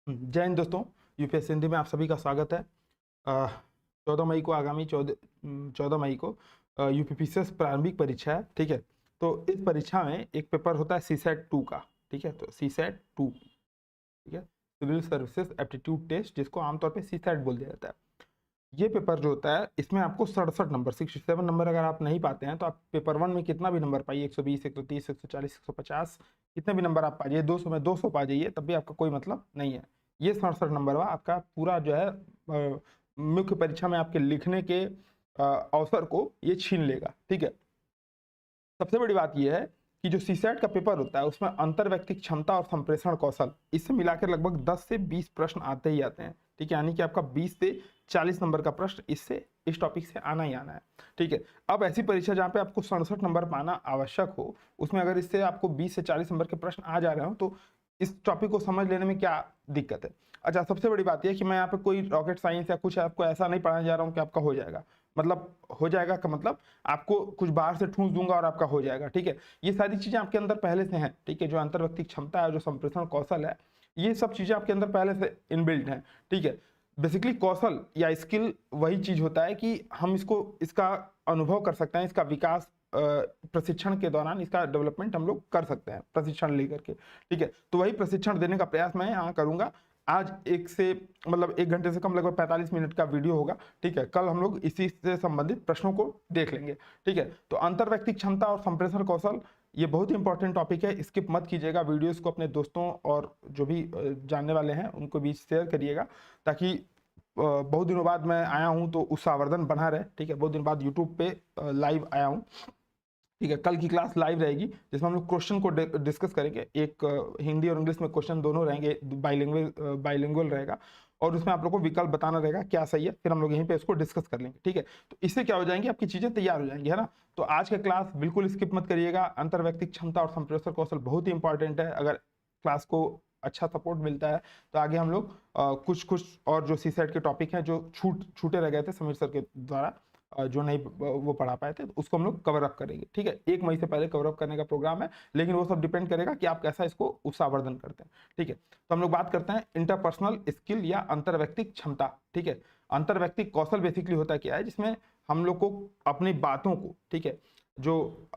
जय हिंद दोस्तों। यूपीएससी हिंदी में आप सभी का स्वागत है। 14 मई को आगामी 14 मई को यूपीपीसीएस प्रारंभिक परीक्षा है। ठीक है, तो इस परीक्षा में एक पेपर होता है सीसेट 2 का। ठीक है, तो सीसेट 2, ठीक है, सिविल सर्विसेज एप्टीट्यूड टेस्ट, जिसको आमतौर पे सीसेट बोल दिया जाता है। ये पेपर जो होता है इसमें आपको 67 नंबर 67 नंबर अगर आप नहीं पाते हैं तो आप पेपर 1 में कितना भी नंबर पाइए, 120, 130, 140, 150, कितने भी नंबर आप पाइए, 200 में 200 पा जाइए, तब भी आपका कोई मतलब नहीं है। ये 67 नंबर वा आपका पूरा जो है मुख्य परीक्षा में आपके लिखने के अवसर को ये छीन लेगा। ठीक है, सबसे बड़ी बात यह है कि जो सीसेट का पेपर होता है उसमें अंतर्वैयक्तिक क्षमता और संप्रेषण कौशल, इससे मिलाकर लगभग 10 से 20 प्रश्न आते ही आते हैं। ठीक है, यानी कि आपका 20 से 40 नंबर का प्रश्न इस टॉपिक से आना ही आना है। ठीक है, अब ऐसी परीक्षा जहाँ पे आपको 67 नंबर पाना आवश्यक हो, उसमें अगर इससे आपको 20 से 40 नंबर के प्रश्न आ जा रहे हो तो इस टॉपिक को समझ लेने में क्या दिक्कत है। अच्छा, सबसे बड़ी बात यह कि मैं यहाँ पे कोई रॉकेट साइंस या कुछ आपको ऐसा नहीं पढ़ाने जा रहा हूँ कि आपका हो जाएगा। मतलब हो जाएगा का मतलब आपको कुछ बाहर से ठूंस दूंगा और आपका हो जाएगा। ठीक है, ये सारी चीजें आपके अंदर पहले से हैं। ठीक है, जो अंतर्वैयक्तिक क्षमता है, जो संप्रेषण कौशल है, ये सब चीजें आपके अंदर पहले से इनबिल्ट हैं। ठीक है, बेसिकली कौशल या स्किल वही चीज होता है कि हम इसका अनुभव कर सकते हैं, इसका विकास प्रशिक्षण के दौरान इसका डेवलपमेंट हम लोग कर सकते हैं प्रशिक्षण लेकर के। ठीक है, तो वही प्रशिक्षण देने का प्रयास मैं यहाँ करूंगा। आज 1 घंटे से कम लगभग 45 मिनट का वीडियो होगा। ठीक है, कल हम लोग इसी से संबंधित प्रश्नों को देख लेंगे। ठीक है, तो अंतर्वैयक्तिक क्षमता और संप्रेषण कौशल ये बहुत ही इंपॉर्टेंट टॉपिक है, स्किप मत कीजिएगा। वीडियोस को अपने दोस्तों और जो भी जानने वाले हैं उनको भी शेयर करिएगा, ताकि बहुत दिनों बाद मैं आया हूं तो उत्साहवर्धन बना रहे। ठीक है, बहुत दिन बाद यूट्यूब पे लाइव आया हूं। ठीक है, कल की क्लास लाइव रहेगी जिसमें हम लोग क्वेश्चन को डिस्कस करेंगे। एक हिंदी और इंग्लिश में क्वेश्चन दोनों रहेंगे, बाइलिंगुअल रहेगा, और उसमें आप लोग को विकल्प बताना रहेगा क्या सही है, फिर हम लोग यहीं पे इसको डिस्कस कर लेंगे। ठीक है, तो इससे क्या हो जाएंगे, आपकी चीजें तैयार हो जाएंगी, है ना। तो आज का क्लास बिल्कुल स्किप मत करिएगा। अंतर्वैयक्तिक क्षमता और संप्रेषण कौशल बहुत ही इंपॉर्टेंट है। अगर क्लास को अच्छा सपोर्ट मिलता है तो आगे हम लोग कुछ और जो सीसेट के टॉपिक हैं जो छूटे रह गए थे समीर सर के द्वारा, जो नहीं वो पढ़ा पाए थे, तो उसको हम लोग कवर अप करेंगे। ठीक है, 1 मई से पहले कवर अप करने का प्रोग्राम है, लेकिन वो सब डिपेंड करेगा कि आप कैसा इसको उत्साहवर्धन करते हैं। ठीक है, तो हम लोग बात करते हैं इंटरपर्सनल स्किल या अंतर्वैयक्तिक क्षमता। ठीक है, अंतर्वैयक्तिक कौशल बेसिकली होता क्या है, जिसमें हम लोग को अपनी बातों को, ठीक है, जो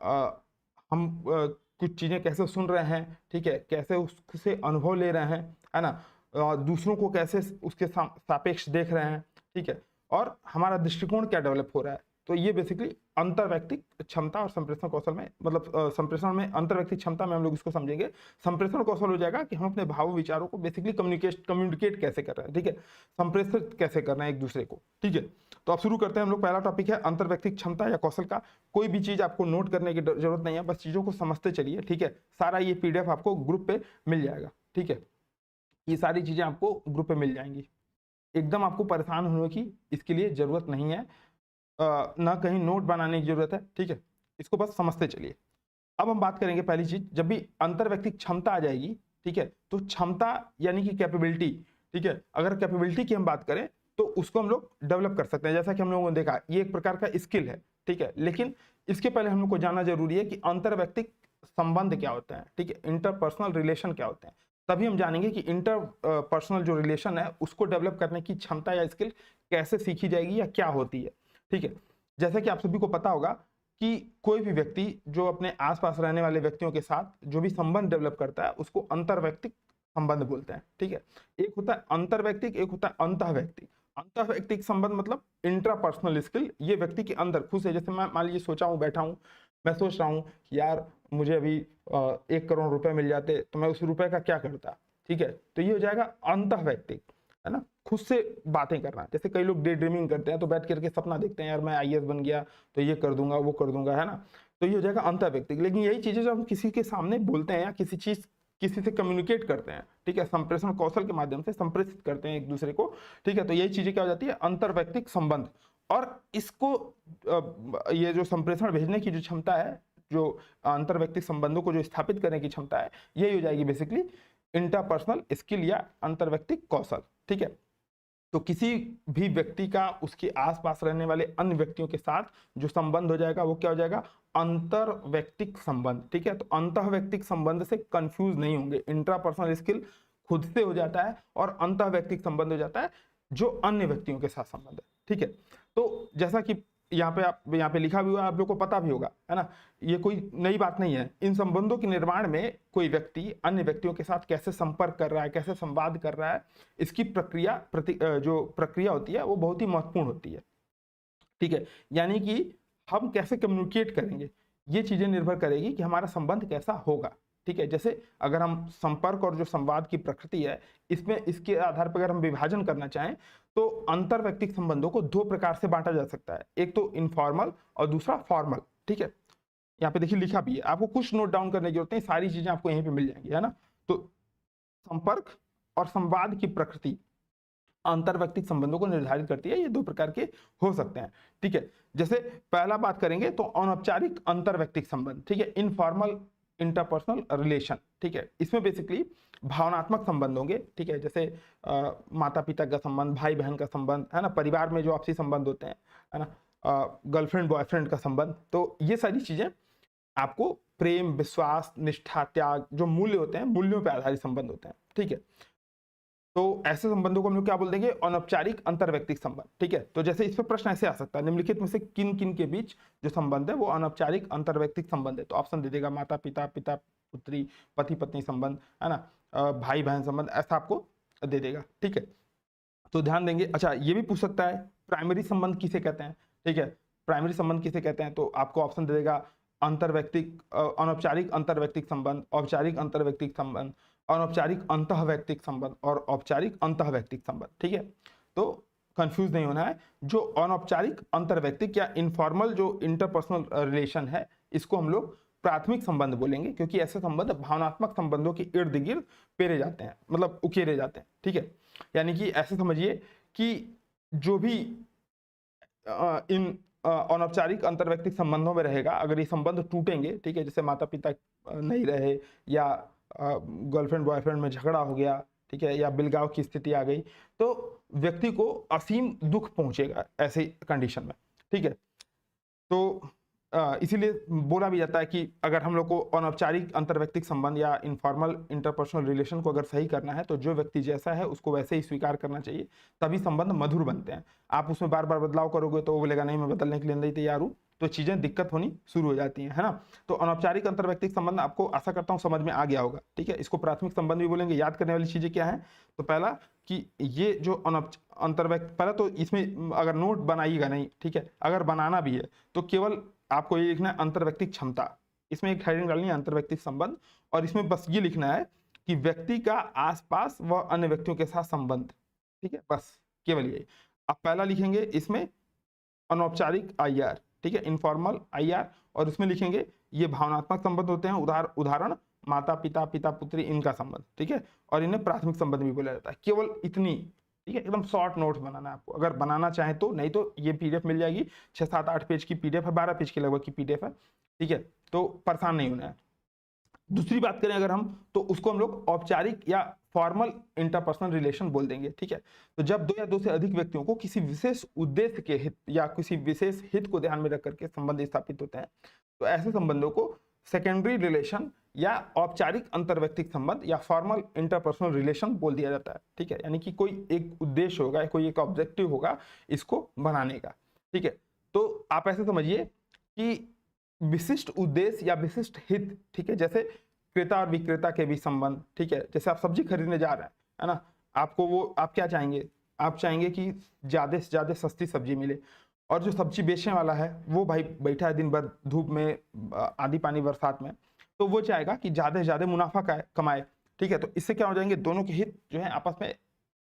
हम कुछ चीजें कैसे सुन रहे हैं, ठीक है, कैसे उससे अनुभव ले रहे हैं, है ना, दूसरों को कैसे उसके सापेक्ष देख रहे हैं, ठीक है, और हमारा दृष्टिकोण क्या डेवलप हो रहा है। तो ये बेसिकली अंतर्वैयक्तिक क्षमता और संप्रेषण कौशल में, मतलब संप्रेषण में, अंतर्वैयक्तिक क्षमता में हम लोग इसको समझेंगे। संप्रेषण कौशल हो जाएगा कि हम अपने भाव विचारों को बेसिकली कम्युनिकेट कैसे कर रहे हैं, ठीक है, संप्रेषित कैसे कर रहे हैं एक दूसरे को। ठीक है, तो अब शुरू करते हैं हम लोग। पहला टॉपिक है अंतर्वैयक्तिक क्षमता या कौशल का। कोई भी चीज आपको नोट करने की जरूरत नहीं है, बस चीजों को समझते चलिए। ठीक है, सारा ये पीडीएफ आपको ग्रुप पे मिल जाएगा। ठीक है, ये सारी चीजें आपको ग्रुप पे मिल जाएंगी, एकदम आपको परेशान होने की इसके लिए जरूरत नहीं है, ना कहीं नोट बनाने की जरूरत है। ठीक है, इसको बस समझते चलिए। अब हम बात करेंगे पहली चीज, जब भी अंतर्वैयक्तिक क्षमता आ जाएगी, ठीक है, तो क्षमता यानी कि कैपेबिलिटी। ठीक है, अगर कैपेबिलिटी की हम बात करें तो उसको हम लोग डेवलप कर सकते हैं, जैसा कि हम लोगों ने देखा ये एक प्रकार का स्किल है। ठीक है, लेकिन इसके पहले हम लोग को जानना जरूरी है कि अंतर्वैयक्तिक संबंध क्या होते हैं, ठीक है, इंटरपर्सनल रिलेशन क्या होते हैं। तभी हम जानेंगे कि इंटर पर्सनल जो रिलेशन है उसको डेवलप करने की क्षमता या स्किल कैसे सीखी जाएगी या क्या होती है। ठीक है, जैसे कि आप सभी को पता होगा कि कोई भी व्यक्ति जो अपने आसपास रहने वाले व्यक्तियों के साथ जो भी संबंध डेवलप करता है उसको अंतर्वैयक्तिक संबंध बोलते हैं। ठीक है, एक होता है अंतर्वैयक्तिक, एक होता है अंतःवैयक्तिक। अंतःवैयक्तिक संबंध मतलब इंट्रापर्सनल स्किल, ये व्यक्ति के अंदर खुद से, जैसे मैं मान लीजिए सोचा हूँ, बैठा हूँ, मैं सोच रहा हूँ कि यार मुझे अभी 1 करोड़ रुपए मिल जाते तो मैं उस रुपए का क्या करता। ठीक है, तो ये हो जाएगा अंतःवैयक्तिक, है ना, खुद से बातें करना। जैसे कई लोग डे ड्रीमिंग करते हैं, तो बैठ करके सपना देखते हैं, यार मैं आईएएस बन गया तो ये कर दूंगा वो कर दूंगा, है ना, तो ये हो जाएगा अंतःवैयक्तिक। लेकिन यही चीजें जब हम किसी के सामने बोलते हैं या किसी से कम्युनिकेट करते हैं, ठीक है, संप्रेषण कौशल के माध्यम से संप्रेषित करते हैं एक दूसरे को, ठीक है, तो यही चीजें क्या हो जाती है, अंतर्वैयक्तिक संबंध। और इसको ये जो संप्रेषण भेजने की जो क्षमता है, जो अंतर्वैयक्तिक संबंधों को जो स्थापित करने की क्षमता है, यही हो जाएगी बेसिकली इंटरपर्सनल स्किल या अंतर्वैयक्तिक कौशल। ठीक है, तो किसी भी व्यक्ति का उसके आसपास रहने वाले अन्य व्यक्तियों के साथ जो संबंध हो जाएगा वो क्या हो जाएगा, अंतर्वैयक्तिक संबंध। ठीक है, तो अंतःवैयक्तिक संबंध से कंफ्यूज नहीं होंगे। इंट्रापर्सनल स्किल खुद से हो जाता है, और अंतः व्यक्तिक संबंध हो जाता है जो अन्य व्यक्तियों के साथ संबंध है। ठीक है, तो जैसा कि यहाँ पे लिखा भी हुआ है, आप लोग को पता भी होगा, है ना, ये कोई नई बात नहीं है। इन संबंधों के निर्माण में कोई व्यक्ति अन्य व्यक्तियों के साथ कैसे संपर्क कर रहा है, कैसे संवाद कर रहा है, इसकी जो प्रक्रिया होती है वो बहुत ही महत्वपूर्ण होती है। ठीक है, यानी कि हम कैसे कम्युनिकेट करेंगे, ये चीजें निर्भर करेगी कि हमारा संबंध कैसा होगा। ठीक है, जैसे अगर हम संपर्क और जो संवाद की प्रकृति है, इसमें इसके आधार पर अगर हम विभाजन करना चाहें तो अंतर व्यक्तिक संबंधों को दो प्रकार से बांटा जा सकता है, एक तो इनफॉर्मल और दूसरा फॉर्मल। ठीक है, यहाँ पे देखिए लिखा भी है, आपको कुछ नोट डाउन करने की जरूरत नहीं, सारी चीजें आपको यहीं पे मिल जाएंगी, है ना। तो संपर्क और संवाद की प्रकृति अंतर व्यक्तिक संबंधों को निर्धारित करती है, ये दो प्रकार के हो सकते हैं। ठीक है, जैसे पहला बात करेंगे तो अनौपचारिक अंतर व्यक्तिक संबंध। ठीक है, इनफॉर्मल इंटरपर्सनल रिलेशन। ठीक है, इसमें बेसिकली भावनात्मक संबंध होंगे। ठीक है, जैसे माता पिता का संबंध, भाई बहन का संबंध, है ना, परिवार में जो आपसी संबंध होते हैं, है ना, गर्लफ्रेंड बॉयफ्रेंड का संबंध। तो ये सारी चीजें आपको प्रेम, विश्वास, निष्ठा, त्याग, जो मूल्य होते हैं, मूल्यों पर आधारित संबंध होते हैं। ठीक है, तो ऐसे संबंधों को हम लोग क्या बोल देंगे, अनौपचारिक अंतरव्यक्तिक संबंध। ठीक है, तो जैसे इस पर प्रश्न ऐसे आ सकता है, निम्नलिखित में से किन किन के बीच जो संबंध है वो अनौपचारिक अंतरव्यक्तिक संबंध है। तो ऑप्शन दे देगा माता पिता, पिता पुत्री, पति पत्नी संबंध, है ना, भाई बहन संबंध, ऐसा आपको दे देगा। ठीक है, तो ध्यान देंगे। अच्छा, ये भी पूछ सकता है प्राइमरी संबंध किसे कहते हैं। ठीक है, प्राइमरी संबंध किसे कहते हैं, तो आपको ऑप्शन दे देगा अंतरव्यक्तिक, अनौपचारिक अंतरव्यक्तिक संबंध, औपचारिक अंतरव्यक्तिक संबंध, अनौपचारिक अंतःवैयक्तिक संबंध और औपचारिक अंतःवैयक्तिक संबंध। ठीक है, तो कंफ्यूज नहीं होना है। जो अनौपचारिक अंतर्वैयक्तिक या इनफॉर्मल जो इंटरपर्सनल रिलेशन है, इसको हम लोग प्राथमिक संबंध बोलेंगे, क्योंकि ऐसे संबंध भावनात्मक संबंधों के इर्द गिर्द पेरे जाते हैं, मतलब उकेरे जाते हैं। ठीक है, यानी कि ऐसे समझिए कि जो भी इन अनौपचारिक अंतर्वैयक्तिक संबंधों में रहेगा, अगर ये संबंध टूटेंगे, ठीक है, जैसे माता पिता नहीं रहे या गर्लफ्रेंड बॉयफ्रेंड में झगड़ा हो गया, ठीक है, या बिलगाव की स्थिति आ गई, तो व्यक्ति को असीम दुख पहुंचेगा ऐसी कंडीशन में। ठीक है, तो इसीलिए बोला भी जाता है कि अगर हम लोग को अनौपचारिक अंतर्वैयक्तिक संबंध या इनफॉर्मल इंटरपर्सनल रिलेशन को अगर सही करना है, तो जो व्यक्ति जैसा है उसको वैसे ही स्वीकार करना चाहिए, तभी संबंध मधुर बनते हैं। आप उसमें बार बार बदलाव करोगे तो वो बोलेगा नहीं, मैं बदलने के लिए नहीं तैयार हूँ, तो चीजें दिक्कत होनी शुरू हो जाती हैं, है ना। तो अनौपचारिक अंतर्वैयक्तिक संबंध आपको आशा करता हूँ समझ में आ गया होगा। ठीक है, इसको प्राथमिक संबंध भी बोलेंगे। याद करने वाली चीजें क्या है, तो पहला कि ये जो अंतर्वैयक्तिक, पहला तो इसमें अगर नोट बनाइएगा नहीं, ठीक है, अगर बनाना भी है तो केवल आपको ये लिखना है अंतर्वैयक्तिक क्षमता, इसमें एक हेडिंग डालनी है अंतर्वैयक्तिक संबंध, और इसमें बस ये लिखना है कि व्यक्ति का आसपास व अन्य व्यक्तियों के साथ संबंध। ठीक है, बस केवल यही। अब पहला लिखेंगे इसमें अनौपचारिक IR, ठीक है, इनफॉर्मल IR, और उसमें लिखेंगे ये भावनात्मक संबंध होते हैं, उदाहरण माता पिता, पिता पुत्री, इनका संबंध। ठीक है, और इन्हें प्राथमिक संबंध भी बोला जाता है। केवल इतनी, ठीक है, एकदम शॉर्ट नोट्स बनाना है आपको, अगर बनाना चाहें तो, नहीं तो ये PDF मिल जाएगी, 6, 7, 8 पेज की PDF है, 12 पेज के लगभग की PDF है। ठीक है, तो परेशान नहीं होना है। दूसरी बात करें अगर हम, तो उसको हम लोग औपचारिक या फॉर्मल इंटरपर्सनल रिलेशन बोल देंगे। ठीक है, तो जब दो या दो से अधिक व्यक्तियों को किसी विशेष उद्देश्य के हित या किसी विशेष हित को ध्यान में रख करके संबंध स्थापित होते हैं, तो ऐसे संबंधों को सेकेंडरी रिलेशन या औपचारिक अंतर्वैयक्तिक संबंध या फॉर्मल इंटरपर्सनल रिलेशन बोल दिया जाता है। ठीक है, यानी कि कोई एक उद्देश्य होगा, कोई एक ऑब्जेक्टिव होगा इसको बनाने का। ठीक है, तो आप ऐसे समझिए कि विशिष्ट उद्देश्य या विशिष्ट हित, ठीक है, जैसे क्रेता और विक्रेता के बीच संबंध। ठीक है, जैसे आप सब्जी खरीदने जा रहे हैं, है ना, आपको वो, आप क्या चाहेंगे, आप चाहेंगे कि ज्यादा से ज्यादा सस्ती सब्जी मिले, और जो सब्जी बेचने वाला है वो भाई बैठा है दिन भर धूप में, आंधी पानी बरसात में, तो वो चाहेगा कि ज्यादा से ज्यादा मुनाफा कमाए। ठीक है, तो इससे क्या हो जाएंगे, दोनों के हित जो है आपस में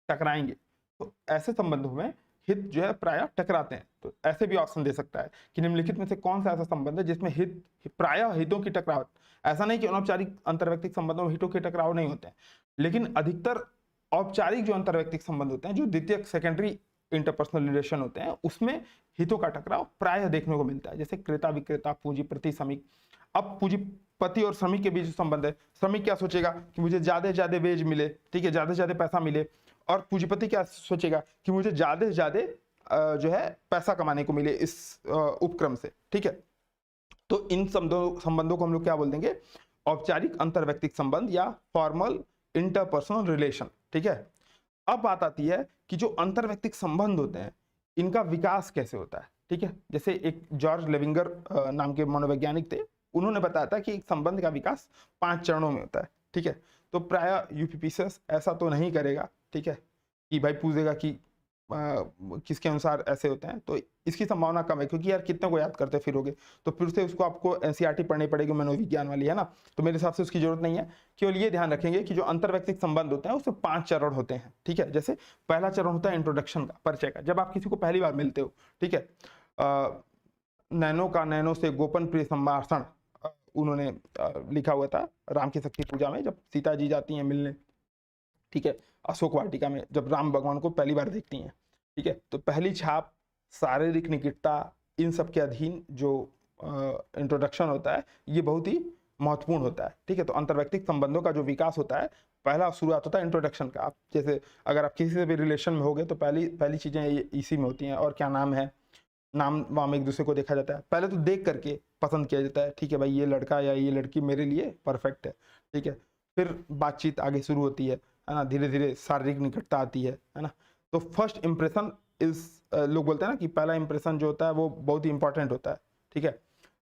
टकराएंगे। तो ऐसे संबंधों में हित जो है प्रायः टकराते हैं। तो ऐसे भी ऑप्शन दे सकता है कि निम्नलिखित में से कौन सा ऐसा संबंध है जिसमें हित प्रायः हितों की टकराव, ऐसा नहीं कि अनौपचारिक अंतर्वैयक्तिक संबंधों में हितों के टकराव नहीं होते हैं, लेकिन अधिकतर औपचारिक जो अंतर्वैयक्तिक संबंध होते हैं, जो द्वितीयक सेकेंडरी इंटरपर्सनल रिलेशन होते हैं, उसमें हितों का टकराव प्रायः देखने को मिलता है। जैसे क्रेता विक्रेता, पूंजीपति श्रमिक। अब पूंजीपति और श्रमिक के बीच संबंध है, श्रमिक क्या सोचेगा कि मुझे ज्यादा से ज्यादा वेज मिले, ठीक है, ज्यादा से ज्यादा पैसा मिले, और पूंजीपति क्या सोचेगा कि मुझे ज्यादा से ज्यादा जो है पैसा कमाने को मिले इस उपक्रम से। ठीक है, तो इन संबंधों को हम लोग क्या बोल देंगे, औपचारिक अंतर्वैयक्तिक संबंध या फॉर्मल इंटरपर्सनल रिलेशन, ठीक है। अब बात आती है कि जो अंतर्व्यक्तिक संबंध होते हैं इनका विकास कैसे होता है, ठीक है। जैसे एक जॉर्ज लेविंगर नाम के मनोवैज्ञानिक थे, उन्होंने बताया था कि एक संबंध का विकास 5 चरणों में होता है, ठीक है। तो प्राय यूपीपीसीएस ऐसा तो नहीं करेगा, ठीक है, कि भाई पूछेगा कि किसके अनुसार ऐसे होते हैं, तो इसकी संभावना कम है, क्योंकि यार कितने को याद करते फिरोगे, तो फिर से उसको आपको एनसीईआरटी पढ़नी पड़ेगी मनोविज्ञान वाली, है ना। तो मेरे हिसाब से उसकी जरूरत नहीं है। केवल ये ध्यान रखेंगे कि जो अंतर्व्यक्तिक संबंध होते हैं उसमें 5 चरण होते हैं, ठीक है। जैसे पहला चरण होता है इंट्रोडक्शन का, परिचय का, जब आप किसी को पहली बार मिलते हो, ठीक है। नैनो का नैनो से गोपन प्रिय संभाषण उन्होंने लिखा हुआ था राम की शक्ति पूजा में, जब सीता जी जाती हैं मिलने, ठीक है, अशोक वाटिका में, जब राम भगवान को पहली बार देखती हैं, ठीक है। तो पहली छाप, शारीरिक निकटता, इन सब के अधीन जो इंट्रोडक्शन होता है ये बहुत ही महत्वपूर्ण होता है, ठीक है। तो अंतर्व्यक्तिक संबंधों का जो विकास होता है, पहला शुरुआत होता है इंट्रोडक्शन का। आप जैसे अगर आप किसी से भी रिलेशन में होगे तो पहली चीजें इसी में होती हैं, और क्या नाम है, नाम वाम एक दूसरे को देखा जाता है, पहले तो देख करके पसंद किया जाता है, ठीक है भाई ये लड़का या ये लड़की मेरे लिए परफेक्ट है, ठीक है। फिर बातचीत आगे शुरू होती है ना, धीरे धीरे शारीरिक निकटता आती है ना। तो फर्स्ट इंप्रेशन इज, लोग बोलते हैं ना कि पहला इंप्रेशन जो होता है वो बहुत ही इंपॉर्टेंट होता है, ठीक है।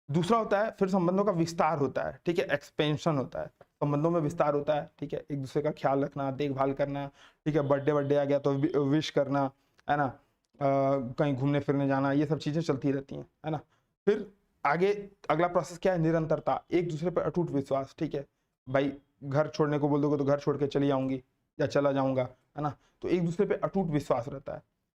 दूसरा होता है फिर संबंधों का विस्तार होता है, ठीक है, एक्सपेंशन होता है, संबंधों में विस्तार होता है, ठीक है। एक दूसरे का ख्याल रखना, देखभाल करना, ठीक है, बर्थडे आ गया तो विश करना, है ना, कहीं घूमने फिरने जाना, ये सब चीजें चलती रहती हैं, है ना। फिर आगे अगला प्रोसेस क्या है, निरंतरता, एक दूसरे पर अटूट विश्वास, ठीक है भाई, घर छोड़ने को बोल दोगे तो घर छोड़ के चली आऊंगी या चला जाऊंगा, है ना। तो एक दूसरे पे अटूट विश्वास रहता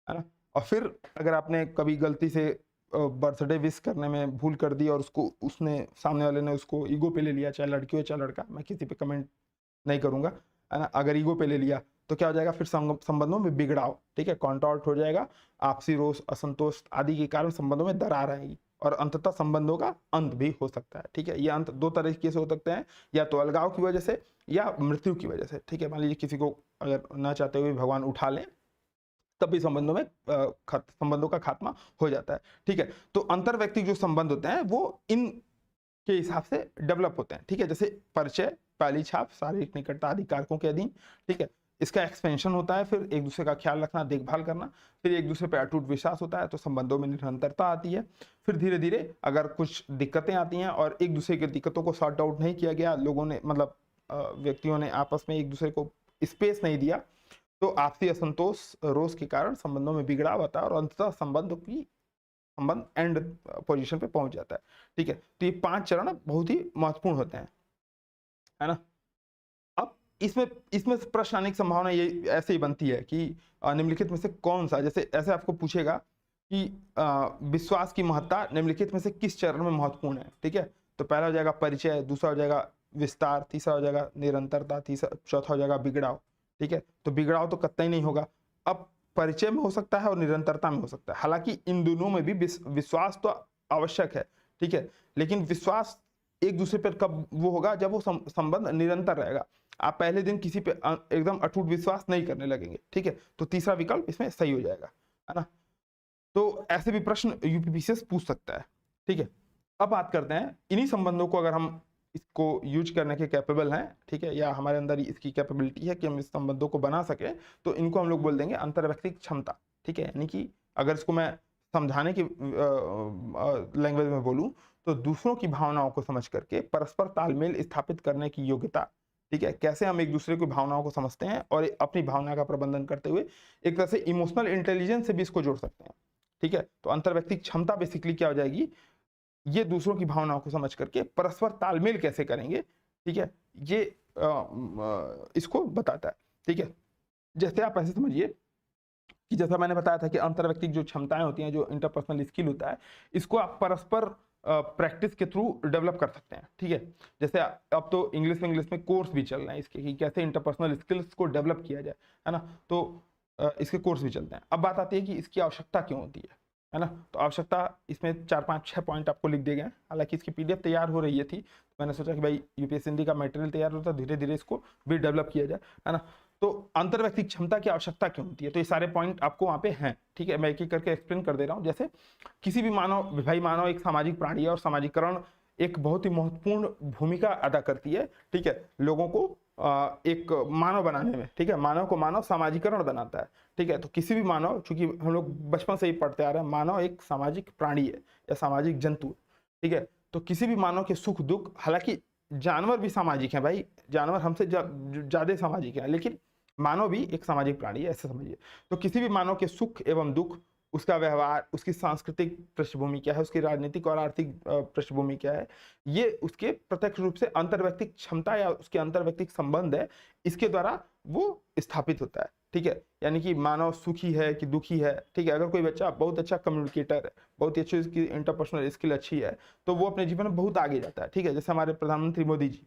है ना। और फिर अगर आपने कभी गलती से बर्थडे विश करने में भूल कर दी और उसने सामने वाले ने उसको ईगो पे ले लिया, चाहे लड़की हो चाहे लड़का, मैं किसी पे कमेंट नहीं करूंगा, है ना, अगर ईगो पे ले लिया तो क्या हो जाएगा, फिर संबंधों में बिगड़ाव, ठीक है, कॉन्ट्रैक्ट हो जाएगा, आपसी रोष, असंतोष आदि के कारण संबंधों में दरार आएगी, और अंततः संबंधों का अंत भी हो सकता है, ठीक है। ये अंत 2 तरीके से हो सकते हैं, या तो अलगाव की वजह से या मृत्यु की वजह से, ठीक है। मान लीजिए किसी को अगर न चाहते हुए भगवान उठा लें, तब भी संबंधों में संबंधों का खात्मा हो जाता है, ठीक है। तो अंतर्व्यक्तिक जो संबंध होते हैं वो इन के हिसाब से डेवलप होते हैं, ठीक है। जैसे परिचय, पहली छाप, शारीरिक निकटता आदि कारकों के अधीन, ठीक है। इसका एक्सपेंशन होता है, फिर एक दूसरे का ख्याल रखना, देखभाल करना, फिर एक दूसरे पर अटूट विश्वास होता है, तो संबंधों में निरंतरता आती है। फिर धीरे धीरे अगर कुछ दिक्कतें आती हैं और एक दूसरे की दिक्कतों को सॉर्ट आउट नहीं किया गया, लोगों ने मतलब व्यक्तियों ने आपस में एक दूसरे को स्पेस नहीं दिया, तो आपसी असंतोष, रोष के कारण संबंधों में बिगड़ाव आता है, और अंततः संबंध एंड पोजीशन पे पहुंच जाता है, ठीक है। तो ये 5 चरण बहुत ही महत्वपूर्ण होते हैं, है ना। अब इसमें प्रश्न आने की संभावना ये ऐसे ही बनती है कि निम्नलिखित में से कौन सा, जैसे ऐसे आपको पूछेगा कि विश्वास की महत्ता निम्नलिखित में से किस चरण में महत्वपूर्ण है, ठीक है। तो पहला हो जाएगा परिचय, दूसरा हो जाएगा विस्तार, तीसरा हो जाएगा निरंतरता, चौथा हो जाएगा बिगड़ाव, ठीक है। तो बिगड़ाव तो कतई नहीं होगा, अब परिचय में हो सकता है और निरंतरता में हो सकता है, हालांकि इन दोनों में भी विश्वास तो आवश्यक है, ठीक है। लेकिन विश्वास एक दूसरे पर कब वो होगा, जब वो संबंध निरंतर रहेगा। आप पहले दिन किसी पे एकदम अटूट विश्वास नहीं करने लगेंगे, ठीक है। तो तीसरा विकल्प इसमें सही हो जाएगा, है ना। तो ऐसे भी प्रश्न यूपीपीसीएस पूछ सकता है, ठीक है। अब बात करते हैं इन्हीं संबंधों को, अगर हम इसको यूज करने के कैपेबल हैं, ठीक है, या हमारे अंदर इसकी कैपेबिलिटी है कि हम इस संबंधों को बना सके, तो इनको हम लोग बोल देंगे अंतर्व्यक्तिक क्षमता, ठीक है। यानी कि अगर इसको मैं समझाने की लैंग्वेज में बोलूं तो दूसरों की भावनाओं को समझ करके परस्पर तालमेल स्थापित करने की योग्यता, ठीक है। कैसे हम एक दूसरे की भावनाओं को समझते हैं और अपनी भावना का प्रबंधन करते हुए एक तरह से इमोशनल इंटेलिजेंस से भी इसको जोड़ सकते हैं, ठीक है। तो अंतर्व्यक्तिक क्षमता बेसिकली क्या हो जाएगी, ये दूसरों की भावनाओं को समझ करके परस्पर तालमेल कैसे करेंगे, ठीक है, ये इसको बताता है, ठीक है। जैसे आप ऐसे समझिए कि जैसा मैंने बताया था कि अंतर्व्यक्तिक जो क्षमताएं होती हैं, जो इंटरपर्सनल स्किल होता है, इसको आप परस्पर प्रैक्टिस के थ्रू डेवलप कर सकते हैं, ठीक है। जैसे अब तो इंग्लिश में कोर्स भी चल रहे हैं इसके कि कैसे इंटरपर्सनल स्किल्स को डेवलप किया जाए, है ना। तो इसके कोर्स भी चलते हैं। अब बात आती है कि इसकी आवश्यकता क्यों होती है ना। तो आवश्यकता इसमें 4, 5, 6 पॉइंट आपको लिख दिए गए हैं। हालांकि इसकी पीडीएफ तैयार हो रही थी, तो मैंने सोचा कि भाई यूपीएससी हिंदी का मटेरियल तैयार होता है, धीरे धीरे इसको भी डेवलप किया जाए, है ना। तो अंतर्व्यक्तिक क्षमता की आवश्यकता क्यों होती है, तो ये सारे पॉइंट आपको वहां पे हैं, ठीक है। मैं एक एक करके एक्सप्लेन कर दे रहा हूँ। जैसे किसी भी मानव एक सामाजिक प्राणी है और सामाजिकरण एक बहुत ही महत्वपूर्ण भूमिका अदा करती है, ठीक है, लोगों को एक मानव बनाने में, ठीक है, मानव को मानव सामाजिकरण बनाता है, ठीक है। तो किसी भी मानव, चूंकि हम लोग बचपन से ही पढ़ते आ रहे हैं, मानव एक सामाजिक प्राणी है या सामाजिक जंतु है, ठीक है। तो किसी भी मानव के सुख दुख, हालांकि जानवर भी सामाजिक हैं भाई, जानवर हमसे ज्यादा सामाजिक हैं, लेकिन मानव भी एक सामाजिक प्राणी है, ऐसे समझिए। तो किसी भी मानव के सुख एवं दुख, उसका व्यवहार, उसकी सांस्कृतिक पृष्ठभूमि क्या है, उसकी राजनीतिक और आर्थिक पृष्ठभूमि क्या है, ये उसके प्रत्यक्ष रूप से अंतर्व्यक्तिक क्षमता या उसके अंतर्व्यक्तिक संबंध है, इसके द्वारा वो स्थापित होता है, ठीक है। यानी कि मानव सुखी है कि दुखी है, ठीक है। अगर कोई बच्चा बहुत अच्छा कम्युनिकेटर है, बहुत ही अच्छी उसकी इंटरपर्सनल स्किल अच्छी है, तो वो अपने जीवन में बहुत आगे जाता है, ठीक है। जैसे हमारे प्रधानमंत्री मोदी जी,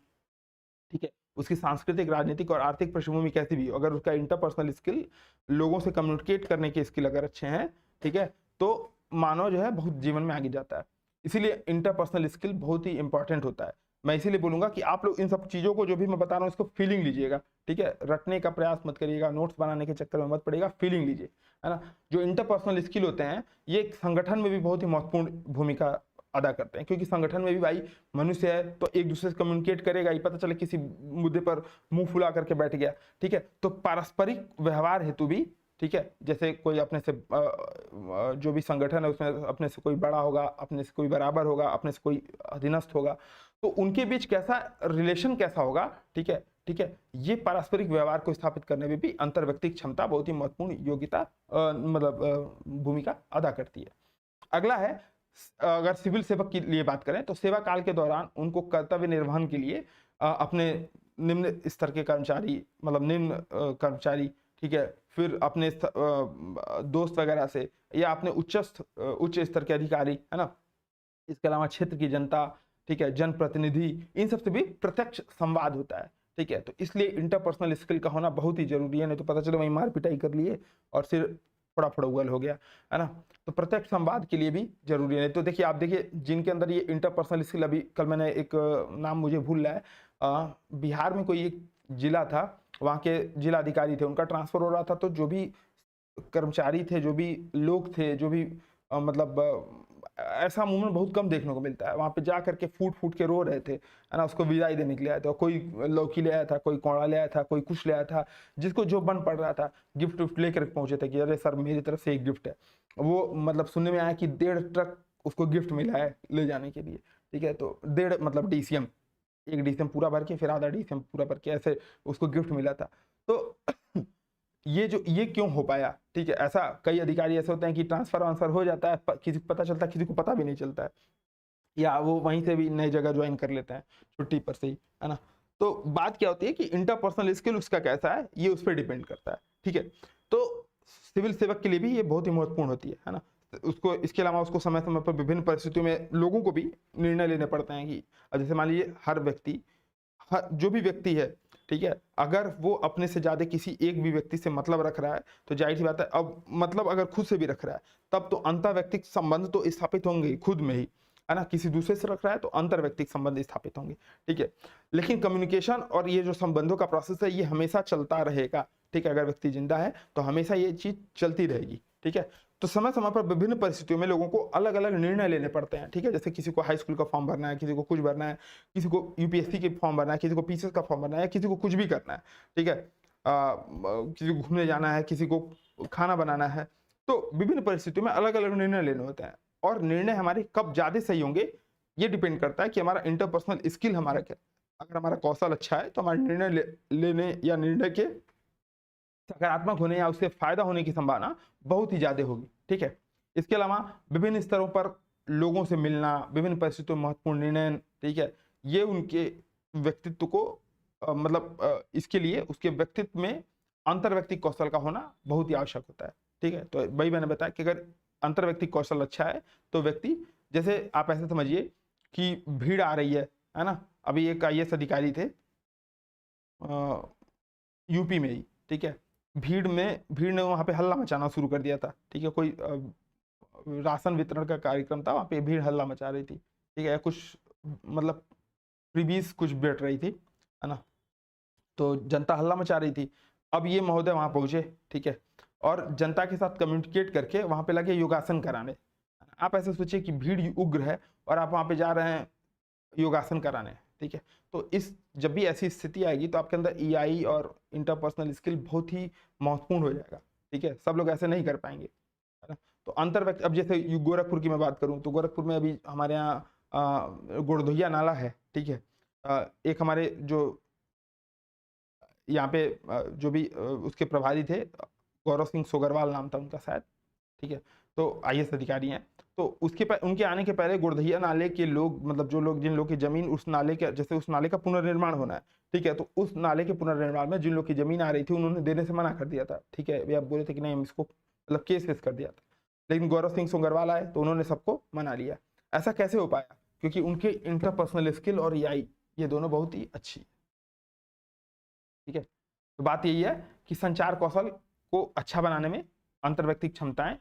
ठीक है, उसकी सांस्कृतिक, राजनीतिक और आर्थिक पृष्ठभूमि कैसी भी हो, अगर उसका इंटरपर्सनल स्किल, लोगों से कम्युनिकेट करने के स्किल अगर अच्छे हैं, ठीक है, तो मानव जो है बहुत जीवन में आगे जाता है। इसीलिए इंटरपर्सनल स्किल बहुत ही इंपॉर्टेंट होता है। मैं इसीलिए बोलूंगा कि आप लोग इन सब चीजों को, जो भी मैं बता रहा हूँ, इसको फीलिंग लीजिएगा, ठीक है। रटने का प्रयास मत करिएगा, नोट्स बनाने के चक्कर में मत पड़ेगा, फीलिंग लीजिए, है ना। जो इंटरपर्सनल स्किल होते हैं, ये एक संगठन में भी बहुत ही महत्वपूर्ण भूमिका अदा करते हैं, क्योंकि संगठन में भी भाई मनुष्य है, तो एक दूसरे से कम्युनिकेट करेगा ही, पता चले किसी मुद्दे पर मुंह फुला करके बैठ गया, ठीक है। तो पारस्परिक व्यवहार हेतु भी, ठीक है, जैसे कोई अपने से जो भी संगठन है उसमें अपने से कोई बड़ा होगा, अपने से कोई बराबर होगा, अपने से कोई अधीनस्थ होगा, तो उनके बीच कैसा रिलेशन कैसा होगा, ठीक है, ठीक है। ये पारस्परिक व्यवहार को स्थापित करने में भी अंतर्व्यक्तिक क्षमता बहुत ही महत्वपूर्ण योग्यता मतलब भूमिका अदा करती है। अगला है, अगर सिविल सेवक के लिए बात करें, तो सेवा काल के दौरान उनको कर्तव्य निर्वहन के लिए अपने निम्न स्तर के कर्मचारी, मतलब निम्न कर्मचारी, ठीक है, फिर अपने दोस्त वगैरह से, या अपने उच्च स्तर के अधिकारी, है ना, इसके अलावा क्षेत्र की जनता, ठीक है, जनप्रतिनिधि, इन सब से भी प्रत्यक्ष संवाद होता है, ठीक है। तो इसलिए इंटरपर्सनल स्किल का होना बहुत ही जरूरी है, नहीं तो पता चले वहीं मार पिटाई कर लिए और सिर फोड़ा फोड़ा उगल हो गया, है ना। तो प्रत्यक्ष संवाद के लिए भी जरूरी है। तो देखिए, आप देखिए, जिनके अंदर ये इंटरपर्सनल स्किल, अभी कल मैंने एक नाम मुझे भूल रहा है, बिहार में कोई एक जिला था, वहाँ के जिलाधिकारी थे, उनका ट्रांसफर हो रहा था, तो जो भी कर्मचारी थे, जो भी लोग थे, जो भी मतलब ऐसा मूवमेंट बहुत कम देखने को मिलता है, वहाँ पे जा करके फूट फूट के रो रहे थे, है ना, उसको विदाई देने के लिए आए थे। कोई लौकी ले आया था, कोई कोड़ा ले आया था, कोई कुछ ले आया था, जिसको जो बन पड़ रहा था, गिफ्ट विफ्ट लेकर पहुंचे थे कि अरे सर मेरी तरफ से एक गिफ्ट है। वो मतलब सुनने में आया कि 1.5 ट्रक उसको गिफ्ट मिला है ले जाने के लिए, ठीक है। तो 1.5 मतलब DCM, एक DCM पूरा भर के, फिर आधा DCM पूरा भर के, ऐसे उसको गिफ्ट मिला था। तो ये क्यों हो पाया, ठीक है। ऐसा कई अधिकारी ऐसे होते हैं कि ट्रांसफर वांसफर हो जाता है, किसी को पता चलता है, किसी को पता भी नहीं चलता है, या वो वहीं से भी नई जगह ज्वाइन कर लेते हैं छुट्टी पर से ही, है ना। तो बात क्या होती है कि इंटरपर्सनल स्किल उसका कैसा है, ये उस पर डिपेंड करता है, ठीक है। तो सिविल सेवक के लिए भी ये बहुत ही महत्वपूर्ण होती है ना। उसको, इसके अलावा उसको समय समय पर विभिन्न परिस्थितियों में लोगों को भी निर्णय लेने पड़ते हैं कि जैसे मान लीजिए हर व्यक्ति, जो भी व्यक्ति है, ठीक है, अगर वो अपने से ज्यादा किसी एक भी व्यक्ति से मतलब रख रहा है, तो जाहिर सी बात है, अब मतलब अगर खुद से भी रख रहा है, तब तो अंतर्व्यक्तिक संबंध तो स्थापित होंगे खुद में ही, है ना। किसी दूसरे से रख रहा है तो अंतर्व्यक्तिक संबंध स्थापित होंगे, ठीक है। लेकिन कम्युनिकेशन और ये जो संबंधों का प्रोसेस है, ये हमेशा चलता रहेगा, ठीक है। अगर व्यक्ति जिंदा है तो हमेशा ये चीज चलती रहेगी, ठीक है। तो समय समय पर विभिन्न परिस्थितियों में लोगों को अलग अलग निर्णय लेने पड़ते हैं, ठीक है। जैसे किसी को हाई स्कूल का फॉर्म भरना है, किसी को कुछ भरना है, किसी को UPSC के फॉर्म भरना है, किसी को PCS का फॉर्म भरना है, किसी को कुछ भी करना है, ठीक है। किसी को घूमने जाना है, किसी को खाना बनाना है। तो विभिन्न परिस्थितियों में अलग अलग निर्णय लेने होते हैं, और निर्णय हमारे कब ज्यादा सही होंगे, ये डिपेंड करता है कि हमारा इंटरपर्सनल स्किल हमारा क्या। अगर हमारा कौशल अच्छा है तो हमारे निर्णय लेने या निर्णय के सकारात्मक होने या उससे फायदा होने की संभावना बहुत ही ज्यादा होगी, ठीक है। इसके अलावा विभिन्न स्तरों पर लोगों से मिलना, विभिन्न परिस्थितियों में महत्वपूर्ण निर्णय, ठीक है, ये उनके व्यक्तित्व को मतलब इसके लिए उसके व्यक्तित्व में अंतर्व्यक्तिक कौशल का होना बहुत ही आवश्यक होता है, ठीक है। तो वही मैंने बताया कि अगर अंतर्व्यक्तिक कौशल अच्छा है तो व्यक्ति, जैसे आप ऐसे समझिए कि भीड़ आ रही है ना। अभी एक IAS अधिकारी थे UP में ही, ठीक है। भीड़ ने वहां पे हल्ला मचाना शुरू कर दिया था, ठीक है। कोई राशन वितरण का कार्यक्रम था, वहां पे भीड़ हल्ला मचा रही थी, ठीक है। कुछ मतलब फ्रीबीज कुछ बैठ रही थी, है ना। तो जनता हल्ला मचा रही थी। अब ये महोदय वहां पहुंचे, ठीक है, और जनता के साथ कम्युनिकेट करके वहां पे लगे योगासन कराने। आप ऐसे सोचिए कि भीड़ उग्र है और आप वहां पे जा रहे हैं योगासन कराने, ठीक है। तो इस जब भी ऐसी स्थिति आएगी तो आपके अंदर ईआई और इंटरपर्सनल स्किल बहुत ही महत्वपूर्ण हो जाएगा, ठीक है। सब लोग ऐसे नहीं कर पाएंगे, है ना। तो अंतर व्यक्ति, अब जैसे गोरखपुर की मैं बात करूं तो गोरखपुर में अभी हमारे यहाँ गुड़धोइया नाला है, ठीक है। एक हमारे जो यहाँ पे जो भी उसके प्रभारी थे, गौरव सिंह सोगरवाल नाम था उनका शायद, ठीक है। तो आईएएस अधिकारी हैं। तो उनके आने के पहले गुड़धैया नाले के लोग, मतलब जो लोग, जिन लोग की जमीन उस नाले के, जैसे उस नाले का पुनर्निर्माण होना है, ठीक है। तो उस नाले के पुनर्निर्माण में जिन लोग की जमीन आ रही थी उन्होंने देने से मना कर दिया था, ठीक है। वे अब बोले थे कि नहीं, हम इसको मतलब केस वेस कर दिया था। लेकिन गौरव सिंह सोगरवाल आए तो उन्होंने सबको मना लिया। ऐसा कैसे हो पाया? क्योंकि उनके इंटरपर्सनल स्किल और ईआई ये दोनों बहुत ही अच्छी, ठीक है। तो बात यही है कि संचार कौशल को अच्छा बनाने में, अंतर्व्यक्तिक क्षमताएं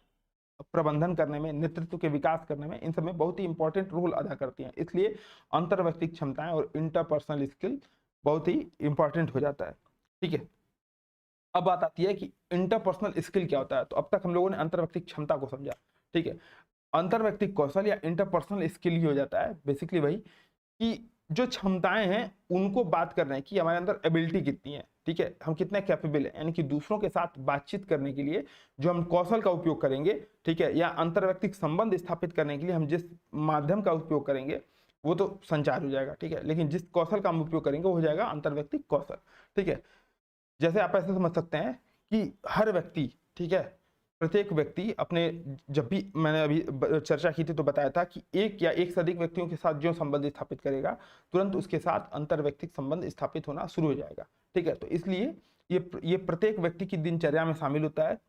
प्रबंधन करने में, नेतृत्व के विकास करने में, इन सब में बहुत ही इंपॉर्टेंट रोल अदा करती हैं। इसलिए अंतर्व्यक्तिक क्षमताएं और इंटरपर्सनल स्किल बहुत ही इंपॉर्टेंट हो जाता है, ठीक है। अब बात आती है कि इंटरपर्सनल स्किल क्या होता है। तो अब तक हम लोगों ने अंतर्व्यक्तिक क्षमता को समझा, ठीक है। अंतर्व्यक्तिक कौशल या इंटरपर्सनल स्किल ही हो जाता है बेसिकली वही कि जो क्षमताएं हैं उनको बात करना है कि हमारे अंदर एबिलिटी कितनी है, ठीक है, हम कितने कैपेबल हैं, यानी कि दूसरों के साथ बातचीत करने के लिए जो हम कौशल का उपयोग करेंगे, ठीक है, या अंतर्व्यक्तिक संबंध स्थापित करने के लिए हम जिस माध्यम का उपयोग करेंगे वो तो संचार हो जाएगा, ठीक है। लेकिन जिस कौशल का हम उपयोग करेंगे वो हो जाएगा अंतर्व्यक्तिक कौशल, ठीक है। जैसे आप ऐसे समझ सकते हैं कि हर व्यक्ति, ठीक है, प्रत्येक व्यक्ति अपने, जब भी मैंने अभी चर्चा की थी तो बताया था कि एक या एक से अधिक व्यक्तियों के साथ जो संबंध स्थापित करेगा तुरंत उसके साथ अंतर्व्यक्तिक संबंध स्थापित होना शुरू हो जाएगा, ठीक है। तो इसलिए ये प्रत्येक व्यक्ति की दिनचर्या में शामिल होता है,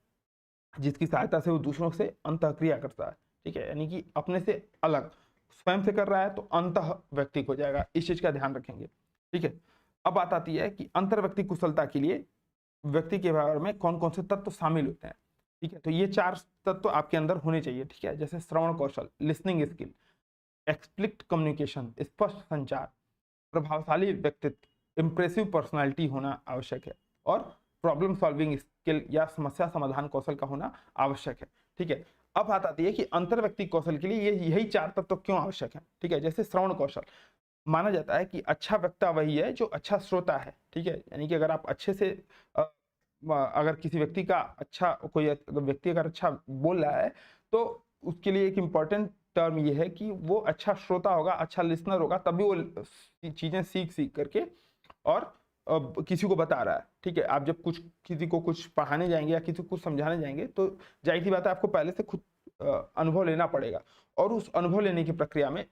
जिसकी सहायता से वो दूसरों से अंतःक्रिया करता है, ठीक है। यानी कि अपने से अलग स्वयं से कर रहा है तो अंतः व्यक्तिक हो जाएगा, इस चीज का ध्यान रखेंगे, ठीक है। अब बात आती है कि अंतर्व्यक्तिक कुशलता के लिए व्यक्ति के व्यवहार में कौन कौन से तत्व शामिल होते हैं, ठीक है। तो ये 4 तत्व आपके अंदर होने चाहिए, ठीक है। जैसे श्रवण कौशल, लिसनिंग स्किल, एक्सप्लिक्ट कम्युनिकेशन, स्पष्ट संचार, प्रभावशाली व्यक्तित्व, इंप्रेसिव पर्सनालिटी होना आवश्यक है, और प्रॉब्लम सॉल्विंग स्किल या समस्या समाधान कौशल का होना आवश्यक है, ठीक है। अब बात आती है कि अंतर्व्यक्तिक कौशल के लिए यही 4 तत्व क्यों आवश्यक है, ठीक है। जैसे श्रवण कौशल, माना जाता है कि अच्छा वक्ता वही है जो अच्छा श्रोता है, ठीक है। यानी कि अगर आप अच्छे से अगर किसी व्यक्ति का अच्छा, कोई व्यक्ति अगर अच्छा बोल रहा है तो उसके लिए एक इम्पॉर्टेंट टर्म ये है कि वो अच्छा श्रोता होगा, अच्छा लिसनर होगा, तभी वो चीजें सीख करके और किसी को बता रहा है, ठीक है। आप जब किसी को कुछ पढ़ाने जाएंगे या किसी को कुछ समझाने जाएंगे तो जाहिर सी बात है आपको पहले से खुद अनुभव लेना पड़ेगा, और उस अनुभव लेने की प्रक्रिया में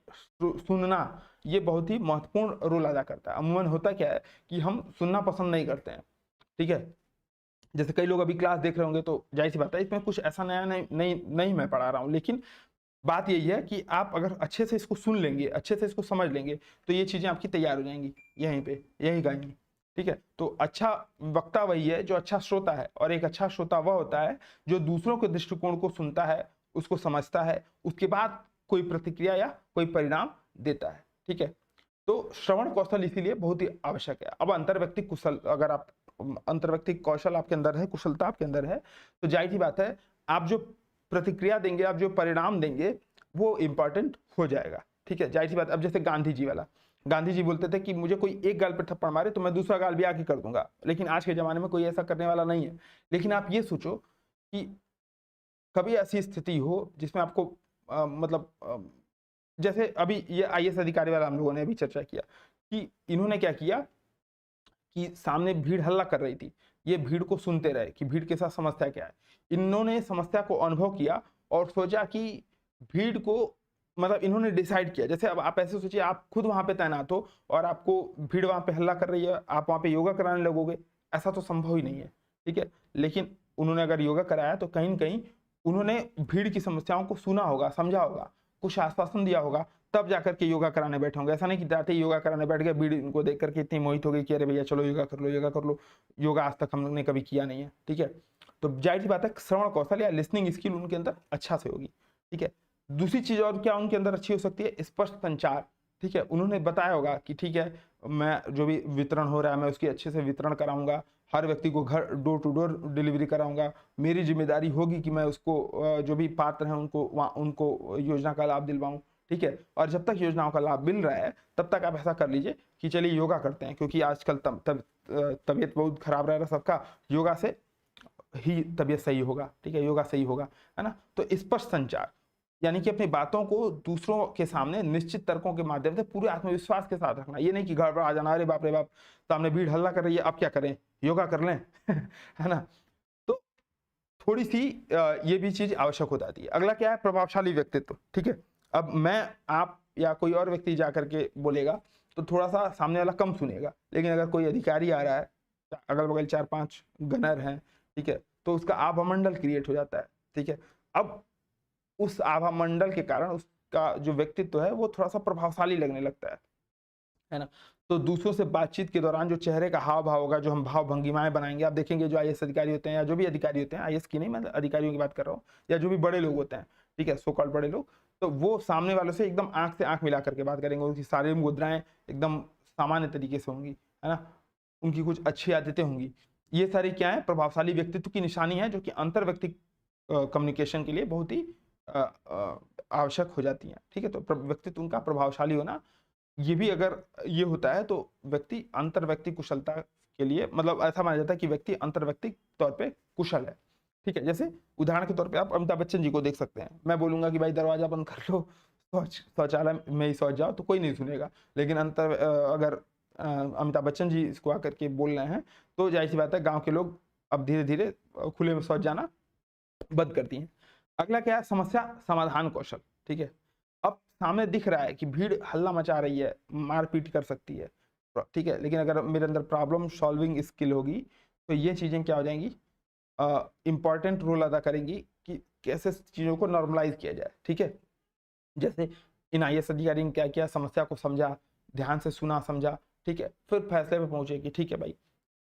सुनना ये बहुत ही महत्वपूर्ण रोल अदा करता है। अमूमन होता क्या है कि हम सुनना पसंद नहीं करते हैं, ठीक है। जैसे कई लोग अभी क्लास देख रहे होंगे तो जाहिर सी बात है इसमें कुछ ऐसा नया नहीं मैं पढ़ा रहा हूँ, लेकिन बात यही है कि आप अगर अच्छे से इसको सुन लेंगे, अच्छे से इसको समझ लेंगे तो ये चीजें आपकी तैयार हो जाएंगी यहीं पे, यही कहीं, ठीक है। तो अच्छा वक्ता वही है जो अच्छा श्रोता है, और एक अच्छा श्रोता वह होता है जो दूसरों के दृष्टिकोण को सुनता है, उसको समझता है, उसके बाद कोई प्रतिक्रिया या कोई परिणाम देता है, ठीक है। तो श्रवण कौशल इसीलिए बहुत ही आवश्यक है। अब अंतर्व्यक्तिक कुशल, अगर आप अंतर्व्यक्तिक कौशल आपके अंदर है, कुशलता आपके अंदर है, तो जाहिर सी बात है आप जो प्रतिक्रिया देंगे, आप जो परिणाम देंगे वो इंपॉर्टेंट हो जाएगा, ठीक है। जाहिर सी बात, अब जैसे गांधी जी वाला, गांधी जी बोलते थे कि मुझे कोई एक गाल पे थप्पड़ मारे तो मैं दूसरा गाल भी आके कर दूंगा, लेकिन आज के जमाने में कोई ऐसा करने वाला नहीं है। लेकिन आप ये सोचो कि कभी ऐसी स्थिति हो जिसमें आपको जैसे अभी ये आईएएस अधिकारी वाला हम लोगों ने अभी चर्चा किया कि इन्होंने क्या किया कि सामने भीड़ हल्ला कर रही थी, ये भीड़ को सुनते रहे कि भीड़ के साथ समस्या क्या है। इन्होंने समस्या को अनुभव किया और सोचा कि भीड़ को, मतलब इन्होंने डिसाइड किया, जैसे अब आप ऐसे सोचिए आप खुद वहां पे तैनात हो और आपको भीड़ वहां पे हल्ला कर रही है, आप वहां पे योगा कराने लगोगे, ऐसा तो संभव ही नहीं है, ठीक है। लेकिन उन्होंने अगर योगा कराया तो कहीं न कहीं उन्होंने भीड़ की समस्याओं को सुना होगा, समझा होगा, कुछ आश्वासन दिया होगा, तब जाकर के योगा कराने बैठे होंगे। ऐसा नहीं कि जाते ही योगा कराने बैठ गए, भीड़ इनको देख करके इतनी मोहित हो गई कि अरे भैया चलो योगा कर लो, योगा कर लो। योगा आज तक हम लोग ने कभी किया नहीं है, ठीक है। तो जाहिर सी बात है श्रवण कौशल या लिसनिंग स्किल उनके अंदर अच्छा से होगी, ठीक है। दूसरी चीज और क्या उनके अंदर अच्छी हो सकती है, स्पष्ट संचार, ठीक है। उन्होंने बताया होगा कि ठीक है मैं जो भी वितरण हो रहा है मैं उसकी अच्छे से वितरण कराऊंगा, हर व्यक्ति को घर डोर टू डोर डिलीवरी कराऊंगा, मेरी जिम्मेदारी होगी कि मैं उसको जो भी पात्र हैं उनको योजना का लाभ दिलवाऊं, ठीक है। और जब तक योजनाओं का लाभ मिल रहा है तब तक आप ऐसा कर लीजिए कि चलिए योगा करते हैं, क्योंकि आजकल तबीयत बहुत खराब रह रहा है सबका, योगा से ही तबीयत सही होगा, ठीक है, योगा सही होगा, है ना। तो स्पष्ट संचार यानी कि अपनी बातों को दूसरों के सामने निश्चित तर्कों के माध्यम से पूरे आत्मविश्वास के साथ रखना। ये नहीं कि गड़बड़ा जाना, अरे बाप रे बाप सामने भीड़ हल्ला कर रही है, अब क्या करें, योगा कर लें है ना। तो थोड़ी सी ये भी चीज आवश्यक हो जाती है। अगला क्या है, प्रभावशाली व्यक्तित्व, ठीक है। अब मैं, आप या कोई और व्यक्ति जा करके बोलेगा तो थोड़ा सा सामने वाला कम सुनेगा, लेकिन अगर कोई अधिकारी आ रहा है, अगल बगल 4-5 गनर हैं, ठीक है, तो उसका आभामंडल क्रिएट हो जाता है, ठीक है। अब उस आभामंडल के कारण उसका जो व्यक्तित्व है वो थोड़ा सा प्रभावशाली लगने लगता है ना। तो दूसरों से बातचीत के दौरान जो चेहरे का हाव भाव होगा, जो हम भाव भंगिमाएं बनाएंगे, आप देखेंगे जो आईएएस अधिकारी होते हैं या जो भी अधिकारी होते हैं, आईएएस की नहीं, मैं अधिकारियों की बात कर रहा हूँ, या जो भी बड़े लोग होते हैं, ठीक है, सो कॉल्ड बड़े लोग, तो वो सामने वालों से एकदम आंख से आंख मिला करके बात करेंगे, उनकी सारी मुद्राएं एकदम सामान्य तरीके से होंगी, है ना, उनकी कुछ अच्छी आदतें होंगी। ये सारी क्या है, प्रभावशाली व्यक्तित्व की निशानी है, जो कि अंतर व्यक्ति कम्युनिकेशन के लिए बहुत ही आवश्यक हो जाती हैं, ठीक है। तो व्यक्तित्व उनका प्रभावशाली होना, ये भी अगर ये होता है तो व्यक्ति अंतर व्यक्ति कुशलता के लिए, मतलब ऐसा माना जाता है कि व्यक्ति अंतर व्यक्ति तौर पे कुशल है, ठीक है। जैसे उदाहरण के तौर पे आप अमिताभ बच्चन जी को देख सकते हैं, मैं बोलूंगा कि भाई दरवाजा बंद कर लो, शौचालय में ही शौच जाओ, तो कोई नहीं सुनेगा, लेकिन अगर अमिताभ बच्चन जी इसको आकर के बोल रहे हैं तो जाहिर सी बात है गाँव के लोग अब धीरे धीरे खुले में शौच जाना बंद करती हैं। अगला क्या है, समस्या समाधान कौशल, ठीक है। अब सामने दिख रहा है कि भीड़ हल्ला मचा रही है, मारपीट कर सकती है, ठीक है, लेकिन अगर मेरे अंदर प्रॉब्लम सॉल्विंग स्किल होगी तो ये चीजें क्या हो जाएंगी, इंपॉर्टेंट रोल अदा करेंगी कि कैसे चीजों को नॉर्मलाइज किया जाए, ठीक है। जैसे इन आईएएस अधिकारी ने क्या किया, समस्या को समझा, ध्यान से सुना समझा, ठीक है, फिर फैसले पे पहुंचे कि ठीक है भाई,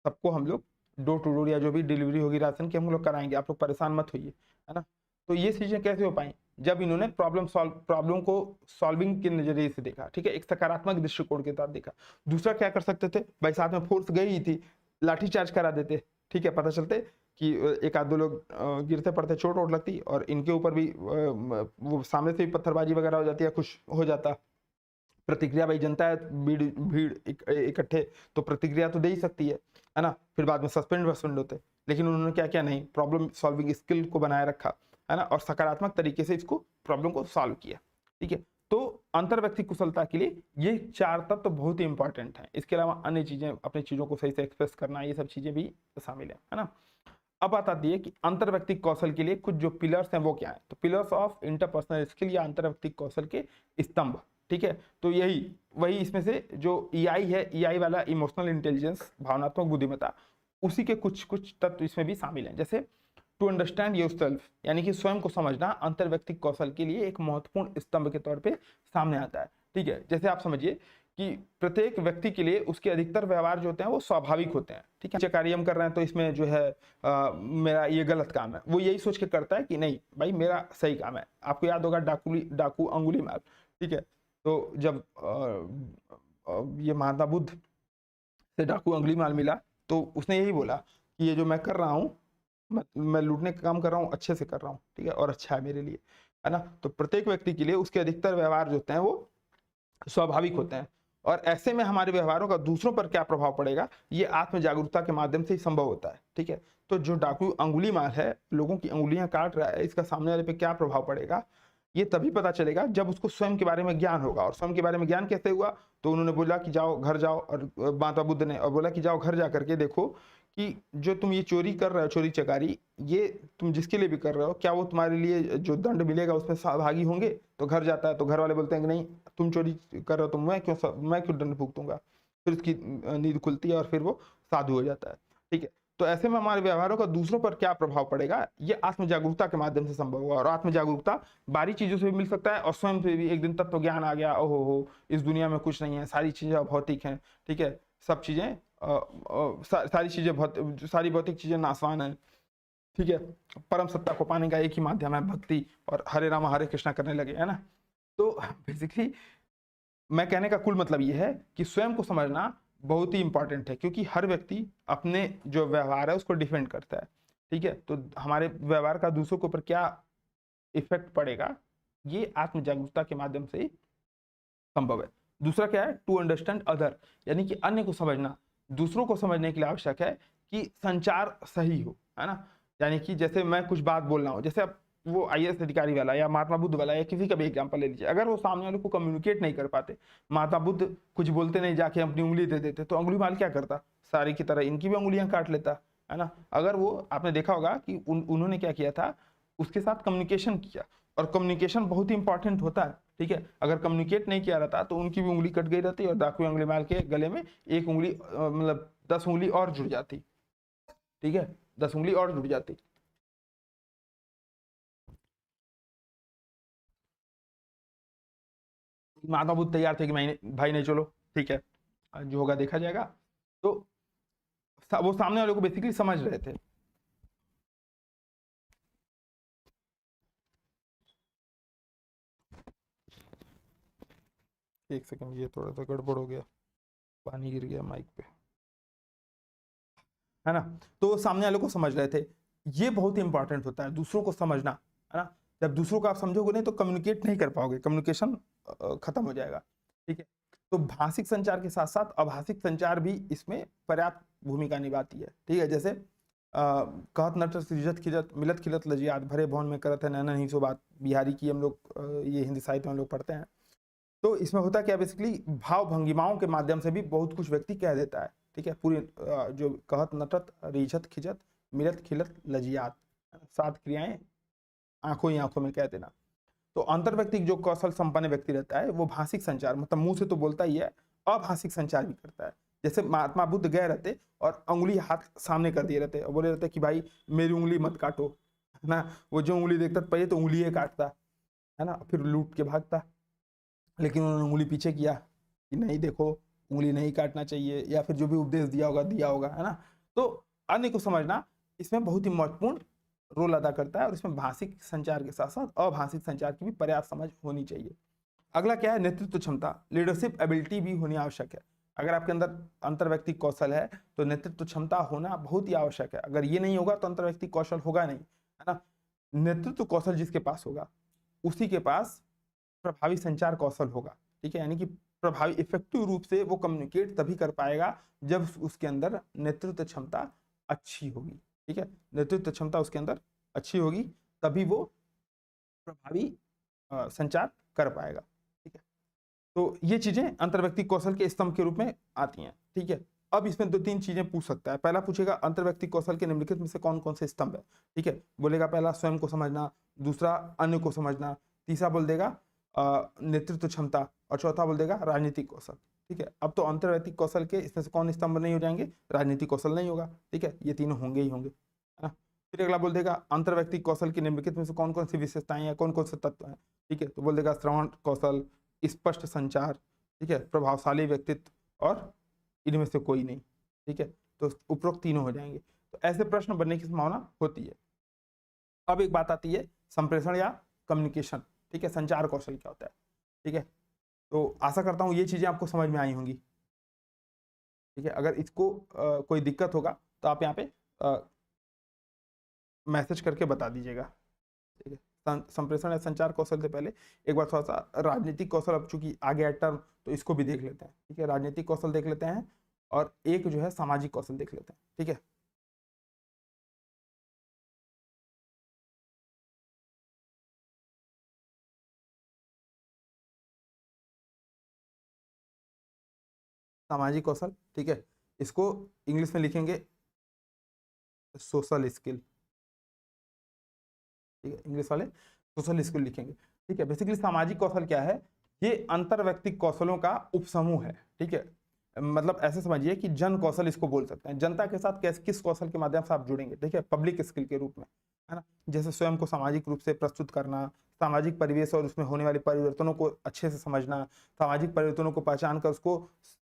सबको हम लोग डोर टू डोर या जो भी डिलीवरी होगी राशन की हम लोग कराएंगे, आप लोग परेशान मत होइए, है ना। तो ये चीजें कैसे हो पाई, जब इन्होंने प्रॉब्लम को सॉल्विंग के नजरिए से देखा, ठीक है, एक सकारात्मक दृष्टिकोण के साथ देखा। दूसरा क्या कर सकते थे भाई, साथ में फोर्स गई थी, लाठीचार्ज करा देते, ठीक है, पता चलते कि एक आध दो लोग गिरते पड़ते, चोट वोट लगती और इनके ऊपर भी वो सामने से भी पत्थरबाजी वगैरह हो जाती है, कुछ हो जाता। प्रतिक्रिया भाई जनता है, भीड़ भीड़ इकट्ठे, तो प्रतिक्रिया तो दे ही सकती है ना, फिर बाद में सस्पेंड होते, लेकिन उन्होंने क्या किया, नहीं, प्रॉब्लम सॉल्विंग स्किल को बनाए रखा, है ना, और सकारात्मक तरीके से इसको प्रॉब्लम को सॉल्व किया, ठीक है। तो अंतर व्यक्ति कुशलता के लिए ये 4 तत्व तो बहुत ही इंपॉर्टेंट हैं। इसके अलावा अन्य चीजें, अपनी चीजों को सही से एक्सप्रेस करना, ये सब चीजें भी शामिल है ना। अब आती है कि अंतर व्यक्ति कौशल के लिए कुछ जो पिलर्स हैं वो क्या है, तो पिलर्स ऑफ इंटरपर्सनल स्किल या अंतर व्यक्ति कौशल के स्तंभ, ठीक है। तो वही इसमें से जो ईआई है, ईआई वाला इमोशनल इंटेलिजेंस, भावनात्मक बुद्धिमत्ता, उसी के कुछ कुछ तत्व इसमें भी शामिल हैं। जैसे टू अंडरस्टैंड योरसेल्फ, यानी कि स्वयं को समझना अंतर व्यक्ति कौशल के लिए एक महत्वपूर्ण स्तंभ के तौर पे सामने आता है, ठीक है। जैसे आप समझिए कि प्रत्येक व्यक्ति के लिए उसके अधिकतर व्यवहार जो होते हैं वो स्वाभाविक होते हैं, ठीक है। कार्य हम कर रहे हैं तो इसमें जो है मेरा ये गलत काम है, वो यही सोच के करता है कि नहीं भाई मेरा सही काम है। आपको याद होगा डाकू अंगुलीमाल, ठीक है, तो जब ये महात्मा बुद्ध से डाकू अंगुलीमाल मिला तो उसने यही बोला कि ये जो मैं कर रहा हूँ, मैं लूटने का काम कर रहा हूँ, अच्छे से कर रहा हूँ, ठीक है, और अच्छा है मेरे लिए, है ना। तो प्रत्येक व्यक्ति के लिए उसके अधिकतर व्यवहार जो होते हैं वो स्वाभाविक होते हैं, और ऐसे में हमारे व्यवहारों का दूसरों पर क्या प्रभाव पड़ेगा, ये आत्म जागरूकता के माध्यम से ही संभव होता है, ठीक है। तो जो डाकू अंगुलीमाल है, लोगों की अंगुलियां काट रहा है, इसका सामने वाले पे क्या प्रभाव पड़ेगा, ये तभी पता चलेगा जब उसको स्वयं के बारे में ज्ञान होगा। और स्वयं के बारे में ज्ञान कैसे हुआ, तो उन्होंने बोला कि जाओ घर जाओ, और महात्मा बुद्ध ने और बोला कि जाओ घर जा करके देखो कि जो तुम ये चोरी कर रहे हो, चोरी चकारी, ये तुम जिसके लिए भी कर रहे हो, क्या वो तुम्हारे लिए जो दंड मिलेगा उसमें सहभागी होंगे। तो घर जाता है तो घर वाले बोलते हैं कि नहीं, तुम चोरी कर रहे हो तो मैं क्यों दंड भुगतूंगा। फिर उसकी नींद खुलती है और फिर वो साधु हो जाता है, ठीक है। तो ऐसे में हमारे व्यवहारों का दूसरों पर क्या प्रभाव पड़ेगा, ये आत्म जागरूकता के माध्यम से संभव हुआ। और आत्म जागरूकता बाहरी चीजों से भी मिल सकता है और स्वयं से भी। एक दिन तत्व ज्ञान आ गया, ओहो हो, इस दुनिया में कुछ नहीं है, सारी चीजें भौतिक हैं, ठीक है, सब चीजें सारी भौतिक चीजें नासवान है, ठीक है। परम सत्ता को पाने का एक ही माध्यम है भक्ति, और हरे राम हरे कृष्णा करने लगे, है ना। तो बेसिकली मैं कहने का कुल मतलब ये है कि स्वयं को समझना बहुत ही इंपॉर्टेंट है, क्योंकि हर व्यक्ति अपने जो व्यवहार है उसको डिफेंड करता है, ठीक है। तो हमारे व्यवहार का दूसरों के ऊपर क्या इफेक्ट पड़ेगा, ये आत्म जागरूकता के माध्यम से ही संभव है। दूसरा क्या है, टू अंडरस्टैंड अदर, यानी कि अन्य को समझना, दूसरों को समझने के लिए आवश्यक है कि संचार सही हो, है ना। यानी कि जैसे मैं कुछ बात बोल रहा हूँ, जैसे अब वो IAS अधिकारी वाला या महात्मा बुद्ध वाला या किसी का भी एग्जांपल ले लीजिए, अगर वो सामने वाले को कम्युनिकेट नहीं कर पाते, महात्मा बुद्ध कुछ बोलते नहीं, जाके अपनी उंगली दे देते, तो अंगुली माल क्या करता, सारी की तरह इनकी भी उंगलियां काट लेता, है ना। अगर वो, आपने देखा होगा कि उन्होंने क्या किया था, उसके साथ कम्युनिकेशन किया, और कम्युनिकेशन बहुत ही इंपॉर्टेंट होता है, ठीक है। अगर कम्युनिकेट नहीं किया रहता तो उनकी भी उंगली कट गई रहती और दाकवी अंगुली माल के गले में एक उंगली मतलब 10 उंगली और जुड़ जाती, ठीक है, 10 उंगली और जुड़ जाती। माता बुद्ध तैयार थे कि भाई नहीं चलो, ठीक है, जो होगा देखा जाएगा। तो वो सामने वाले को बेसिकली समझ रहे थे। एक सेकंड, ये थोड़ा सा गड़बड़ हो गया, पानी गिर गया माइक पे, है ना। तो सामने वाले को समझ रहे थे, ये बहुत ही इंपॉर्टेंट होता है, दूसरों को समझना, है ना। जब दूसरों को आप समझोगे नहीं तो कम्युनिकेट नहीं कर पाओगे, कम्युनिकेशन खत्म हो जाएगा, ठीक है। तो भाषिक संचार के साथ साथ अभाषिक संचार भी इसमें पर्याप्त भूमिका निभाती है, ठीक है। जैसे कहत नट सृजत खिजत मिलत खिलत लजियात भरे भवन में करत है नैना ही सो बात, बिहारी की हम लोग ये हिंदी साहित्य में हम लोग पढ़ते हैं। तो इसमें होता क्या, बेसिकली भाव भंगिमाओं के माध्यम से भी बहुत कुछ व्यक्ति कह देता है, ठीक है। पूरी जो कहत नटत रिझत खिजत मिलत खिलत लजियात, 7 क्रियाएं आंखों ही आंखों में कह देना। तो अंतर्व्यक्तिक जो कौशल संपन्न व्यक्ति रहता है वो भाषिक संचार, मतलब मुंह से तो बोलता ही है, अभाषिक संचार भी करता है। जैसे महात्मा बुद्ध गए रहते और उंगली हाथ सामने कर दिए रहते और बोले रहते कि भाई मेरी उंगली मत काटो, है ना। वो जो उंगली देखता पहले तो उंगली काटता, है ना, फिर लूट के भागता, लेकिन उन्होंने उंगली पीछे किया कि नहीं देखो उंगली नहीं काटना चाहिए, या फिर जो भी उपदेश दिया होगा, है ना। तो अन्य को समझना इसमें बहुत ही महत्वपूर्ण रोल अदा करता है, और इसमें भाषिक संचार के साथ साथ अभाषिक संचार की भी पर्याप्त समझ होनी चाहिए। अगला क्या है, नेतृत्व क्षमता, लीडरशिप एबिलिटी भी होनी आवश्यक है। अगर आपके अंदर अंतर्व्यक्तिक कौशल है तो नेतृत्व क्षमता होना बहुत ही आवश्यक है। अगर ये नहीं होगा तो अंतर्व्यक्तिक कौशल होगा नहीं, है ना। नेतृत्व कौशल जिसके पास होगा उसी के पास प्रभावी संचार कौशल होगा, ठीक है। यानी कि प्रभावी इफेक्टिव रूप से वो कम्युनिकेट तभी कर पाएगा जब उसके अंदर नेतृत्व क्षमता अच्छी होगी, ठीक है। नेतृत्व क्षमता उसके अंदर अच्छी होगी तभी वो प्रभावी संचार कर पाएगा, ठीक है। तो ये चीजें अंतर्व्यक्तिक कौशल के स्तंभ के रूप में आती हैं, ठीक है। अब इसमें 2-3 चीजें पूछ सकता है। पहला पूछेगा अंतर्व्यक्तिक कौशल के निम्नलिखित में से कौन कौन से स्तंभ है, ठीक है। बोलेगा पहला स्वयं को समझना, दूसरा अन्य को समझना, तीसरा बोल देगा नेतृत्व क्षमता, और चौथा बोल देगा राजनीतिक कौशल, ठीक है। अब तो अंतर्व्यक्तिक कौशल के इसमें से कौन स्तंभ नहीं हो जाएंगे, राजनीतिक कौशल नहीं होगा, ठीक है, ये तीनों होंगे ही होंगे, है ना। फिर अगला बोल देगा अंतर्व्यक्तिक कौशल की निम्नलिखित में से कौन कौन सी विशेषताएं हैं, कौन कौन से तत्व हैं, ठीक है। तो बोल देगा श्रवण कौशल, स्पष्ट संचार, ठीक है, प्रभावशाली व्यक्तित्व, और इनमें से कोई नहीं, ठीक है। तो उपरोक्त तीनों हो जाएंगे। तो ऐसे प्रश्न बनने की संभावना होती है। अब एक बात आती है संप्रेषण या कम्युनिकेशन, ठीक है, संचार कौशल क्या होता है, ठीक है। तो आशा करता हूँ ये चीजें आपको समझ में आई होंगी, ठीक है। अगर इसको कोई दिक्कत होगा तो आप यहाँ पे मैसेज करके बता दीजिएगा, ठीक है। संप्रेषण या संचार कौशल से पहले एक बार थोड़ा सा राजनीतिक कौशल, अब चूंकि आ गया टर्म तो इसको भी देख लेते हैं, ठीक है। राजनीतिक कौशल देख लेते हैं और एक जो है सामाजिक कौशल देख लेते हैं, ठीक है। सामाजिक कौशल, ठीक है, इसको इंग्लिश में लिखेंगे सोशल स्किल, ठीक है, इंग्लिश वाले सोशल स्किल लिखेंगे, ठीक है। बेसिकली सामाजिक कौशल क्या है, ये अंतर्व्यक्तिक कौशलों का उपसमूह है, ठीक है। मतलब ऐसे समझिए कि जन कौशल इसको बोल सकते हैं, जनता के साथ कैसे किस कौशल के माध्यम से आप जुड़ेंगे, ठीक है, पब्लिक स्किल के रूप में, है ना। जैसे स्वयं को सामाजिक रूप से प्रस्तुत करना, सामाजिक परिवेश और उसमें होने वाले परिवर्तनों को अच्छे से समझना, सामाजिक परिवर्तनों को पहचान कर उसको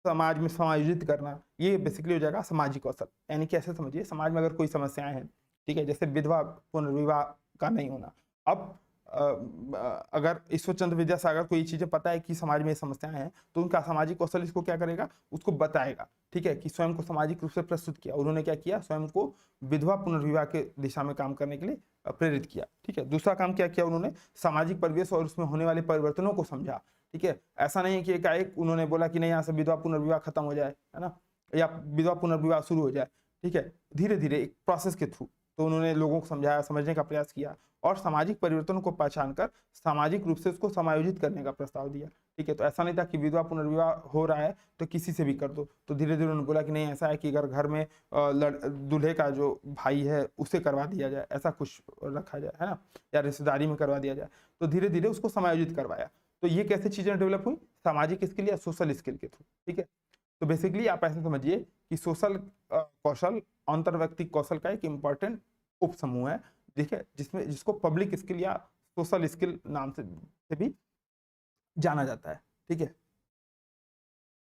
समाज में समायोजित करना, ये बेसिकली हो जाएगा सामाजिक कौशल। यानी कि ऐसे समझिए समाज में अगर कोई समस्याएं हैं, ठीक है, जैसे विधवा पुनर्विवाह का नहीं होना, अब अगर ईश्वर चंद्र विद्यासागर को ये चीजें पता है कि समाज में समस्याएं हैं तो उनका सामाजिक कौशल इसको क्या करेगा, उसको बताएगा, ठीक है, कि स्वयं को सामाजिक रूप से प्रस्तुत किया। उन्होंने क्या किया, स्वयं को विधवा पुनर्विवाह के दिशा में काम करने के लिए प्रेरित किया। ठीक है, दूसरा काम क्या किया उन्होंने, सामाजिक परिवेश और उसमें होने वाले परिवर्तनों को समझा। ठीक है, ऐसा नहीं है कि एकाएक उन्होंने बोला कि नहीं यहाँ से विधवा पुनर्विवाह खत्म हो जाए, है ना, या विधवा पुनर्विवाह शुरू हो जाए। ठीक है, धीरे धीरे एक प्रोसेस के थ्रू तो उन्होंने लोगों को समझाया, समझने का प्रयास किया और सामाजिक परिवर्तनों को पहचान कर सामाजिक रूप से उसको समायोजित करने का प्रस्ताव दिया। ठीक है, तो ऐसा नहीं था कि विधवा पुनर्विवाह हो रहा है तो किसी से भी कर दो, तो धीरे धीरे उन्होंने बोला कि नहीं ऐसा है कि अगर घर में दूल्हे का जो भाई है उसे करवा दिया जाए, ऐसा कुछ रखा जाए, है ना, या रिश्तेदारी में करवा दिया जाए, तो धीरे धीरे उसको समायोजित करवाया। तो ये कैसे चीजें डेवलप हुई, सामाजिक स्किल या सोशल स्किल के थ्रू। ठीक है, तो बेसिकली आप ऐसे समझिए कि सोशल कौशल अंतर्व्यक्तिक कौशल का एक इंपॉर्टेंट उप समूह है, ठीक है, जिसमें जिसको पब्लिक स्किल या सोशल स्किल नाम से भी जाना जाता है। ठीक है,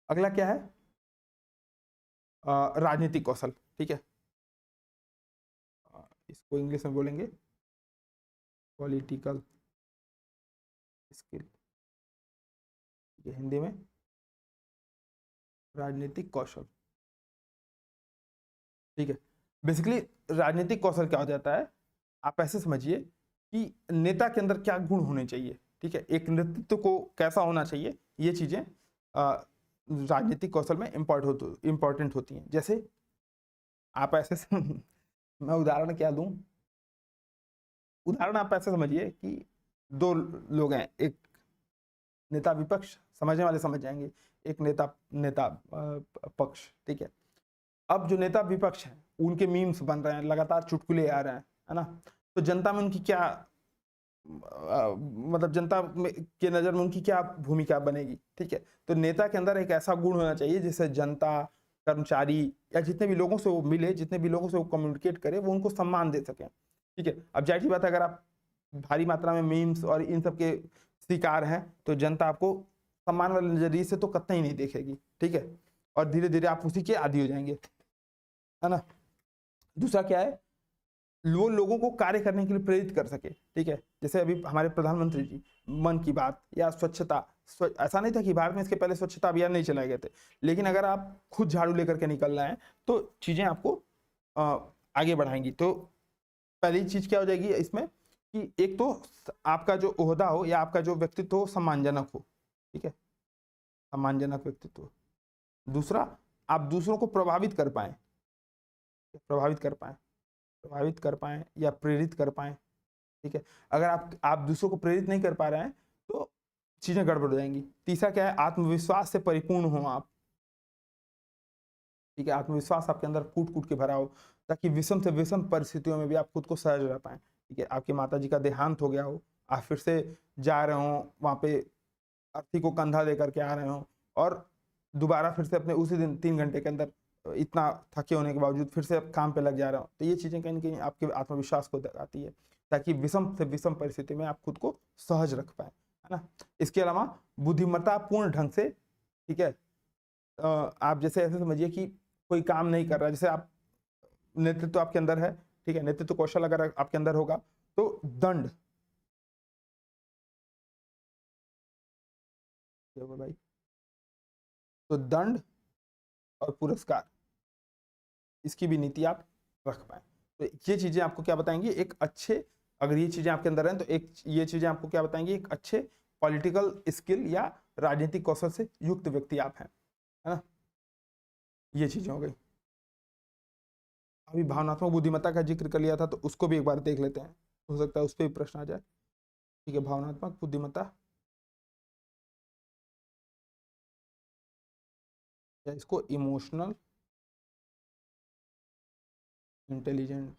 अगला क्या है, राजनीतिक कौशल। ठीक है, इसको इंग्लिश में बोलेंगे पॉलिटिकल स्किल, हिंदी में राजनीतिक कौशल। ठीक है, बेसिकली राजनीतिक कौशल क्या हो जाता है, आप ऐसे समझिए कि नेता के अंदर क्या गुण होने चाहिए। ठीक है, एक नेतृत्व को कैसा होना चाहिए, ये चीजें राजनीतिक कौशल में इंपॉर्टेंट होती हैं। जैसे आप ऐसे मैं उदाहरण क्या दूं, उदाहरण आप ऐसे समझिए कि दो लोग हैं, एक नेता विपक्ष, समझने वाले समझ जाएंगे, एक नेता पक्ष। ठीक है, अब जो नेता विपक्ष है उनके मीम्स बन रहे हैं, लगातार चुटकुले आ रहे हैं, है ना, तो जनता में उनकी क्या मतलब जनता के नजर में उनकी क्या भूमिका बनेगी। ठीक है, तो नेता के अंदर एक ऐसा गुण होना चाहिए जिससे जनता, कर्मचारी या जितने भी लोगों से वो मिले, जितने भी लोगों से वो कम्युनिकेट करे, वो उनको सम्मान दे सकें। ठीक है, अब जाहिर सी बात है अगर आप भारी मात्रा में मीम्स और इन सब के शिकार हैं तो जनता आपको सम्मान वाले नजरिए से तो कतई नहीं देखेगी। ठीक है, और धीरे धीरे आप उसी के आदी हो जाएंगे, है ना। दूसरा क्या है, वो लोगों को कार्य करने के लिए प्रेरित कर सके। ठीक है, जैसे अभी हमारे प्रधानमंत्री जी मन की बात या स्वच्छता, ऐसा नहीं था कि भारत में इसके पहले स्वच्छता अभियान नहीं चलाए गए थे, लेकिन अगर आप खुद झाड़ू लेकर के निकल रहे हैं तो चीजें आपको आगे बढ़ाएंगी। तो पहली चीज क्या हो जाएगी इसमें कि एक तो आपका जो ओहदा हो या आपका जो व्यक्तित्व हो सम्मानजनक हो। ठीक है, सम्मानजनक व्यक्तित्व। दूसरा, आप दूसरों को प्रभावित कर पाए, प्रभावित कर पाए या प्रेरित कर पाए। ठीक है, अगर आप दूसरों को प्रेरित नहीं कर पा रहे हैं तो चीजें गड़बड़ हो जाएंगी। तीसरा क्या है, आत्मविश्वास से परिपूर्ण हो आप। ठीक है, आत्मविश्वास आपके अंदर कूट कूट के भरा हो ताकि विषम से विषम परिस्थितियों में भी आप खुद को सहज रह पाए। ठीक है, आपकी माता जी का देहांत हो गया हो, आप फिर से जा रहे हो वहां पे, अर्थी को कंधा दे करके आ रहे हो और दोबारा फिर से अपने उसी दिन 3 घंटे के अंदर इतना थके होने के बावजूद फिर से काम पे लग जा रहा हो, तो ये चीजें कहीं ना कहीं आपके आत्मविश्वास को दिखाती है ताकि विषम से विषम परिस्थिति में आप खुद को सहज रख पाए, है ना। इसके अलावा बुद्धिमत्ता पूर्ण ढंग से, ठीक है, आप जैसे ऐसे समझिए कि कोई काम नहीं कर रहा, जैसे आप नेतृत्व आपके अंदर है, ठीक है, नेतृत्व कौशल अगर आपके अंदर होगा तो दंड भाई, तो दंड और पुरस्कार, इसकी भी नीति आप रख पाए। तो ये चीजें आपको क्या बताएंगी, एक अच्छे, अगर ये चीजें आपके अंदर हैं तो एक ये चीजें आपको क्या बताएंगी, एक अच्छे पॉलिटिकल स्किल या राजनीतिक कौशल से युक्त व्यक्ति आप हैं, है ना। ये चीजें हो गई। अभी भावनात्मक बुद्धिमत्ता का जिक्र कर लिया था तो उसको भी एक बार देख लेते हैं, हो सकता है उस पर भी प्रश्न आ जाए। ठीक है, भावनात्मक बुद्धिमत्ता या इसको इमोशनल इंटेलिजेंस,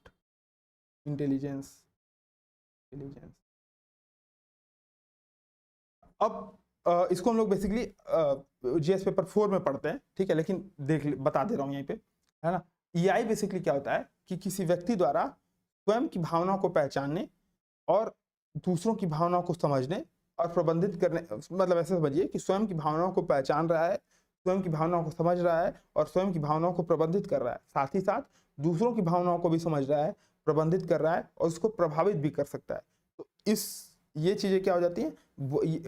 अब इसको हम लोग बेसिकली जीएस पेपर 4 में पढ़ते हैं। ठीक है, लेकिन बता दे रहा हूँ यहीं पे, है ना। ईआई बेसिकली क्या होता है कि किसी व्यक्ति द्वारा स्वयं की भावनाओं को पहचानने और दूसरों की भावनाओं को समझने और प्रबंधित करने, मतलब ऐसे समझिए कि स्वयं की भावनाओं को पहचान रहा है, स्वयं की भावनाओं को समझ रहा है और स्वयं की भावनाओं को प्रबंधित कर रहा है, साथ ही साथ दूसरों की भावनाओं को भी समझ रहा है, प्रबंधित कर रहा है और उसको प्रभावित भी कर सकता है। तो ये चीजें क्या हो जाती हैं,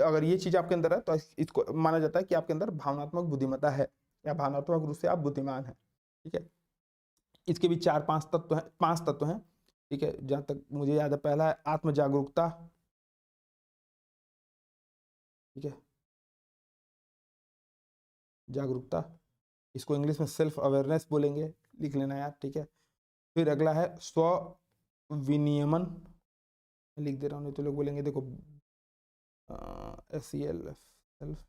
अगर ये चीज आपके अंदर है तो इसको माना जाता है कि आपके अंदर भावनात्मक बुद्धिमत्ता है या भावनात्मक रूप से आप बुद्धिमान हैं। ठीक है, इसके भी 4-5 तत्व हैं, 5 तत्व हैं। ठीक है, जहाँ तक मुझे याद है पहला है आत्म जागरूकता, ठीक है, जागरूकता, इसको इंग्लिश में सेल्फ अवेयरनेस बोलेंगे, लिख लेना यार, ठीक है। फिर अगला है स्व विनियमन, लिख दे रहा हूँ नहीं तो लोग बोलेंगे देखो SELF, सेल्फ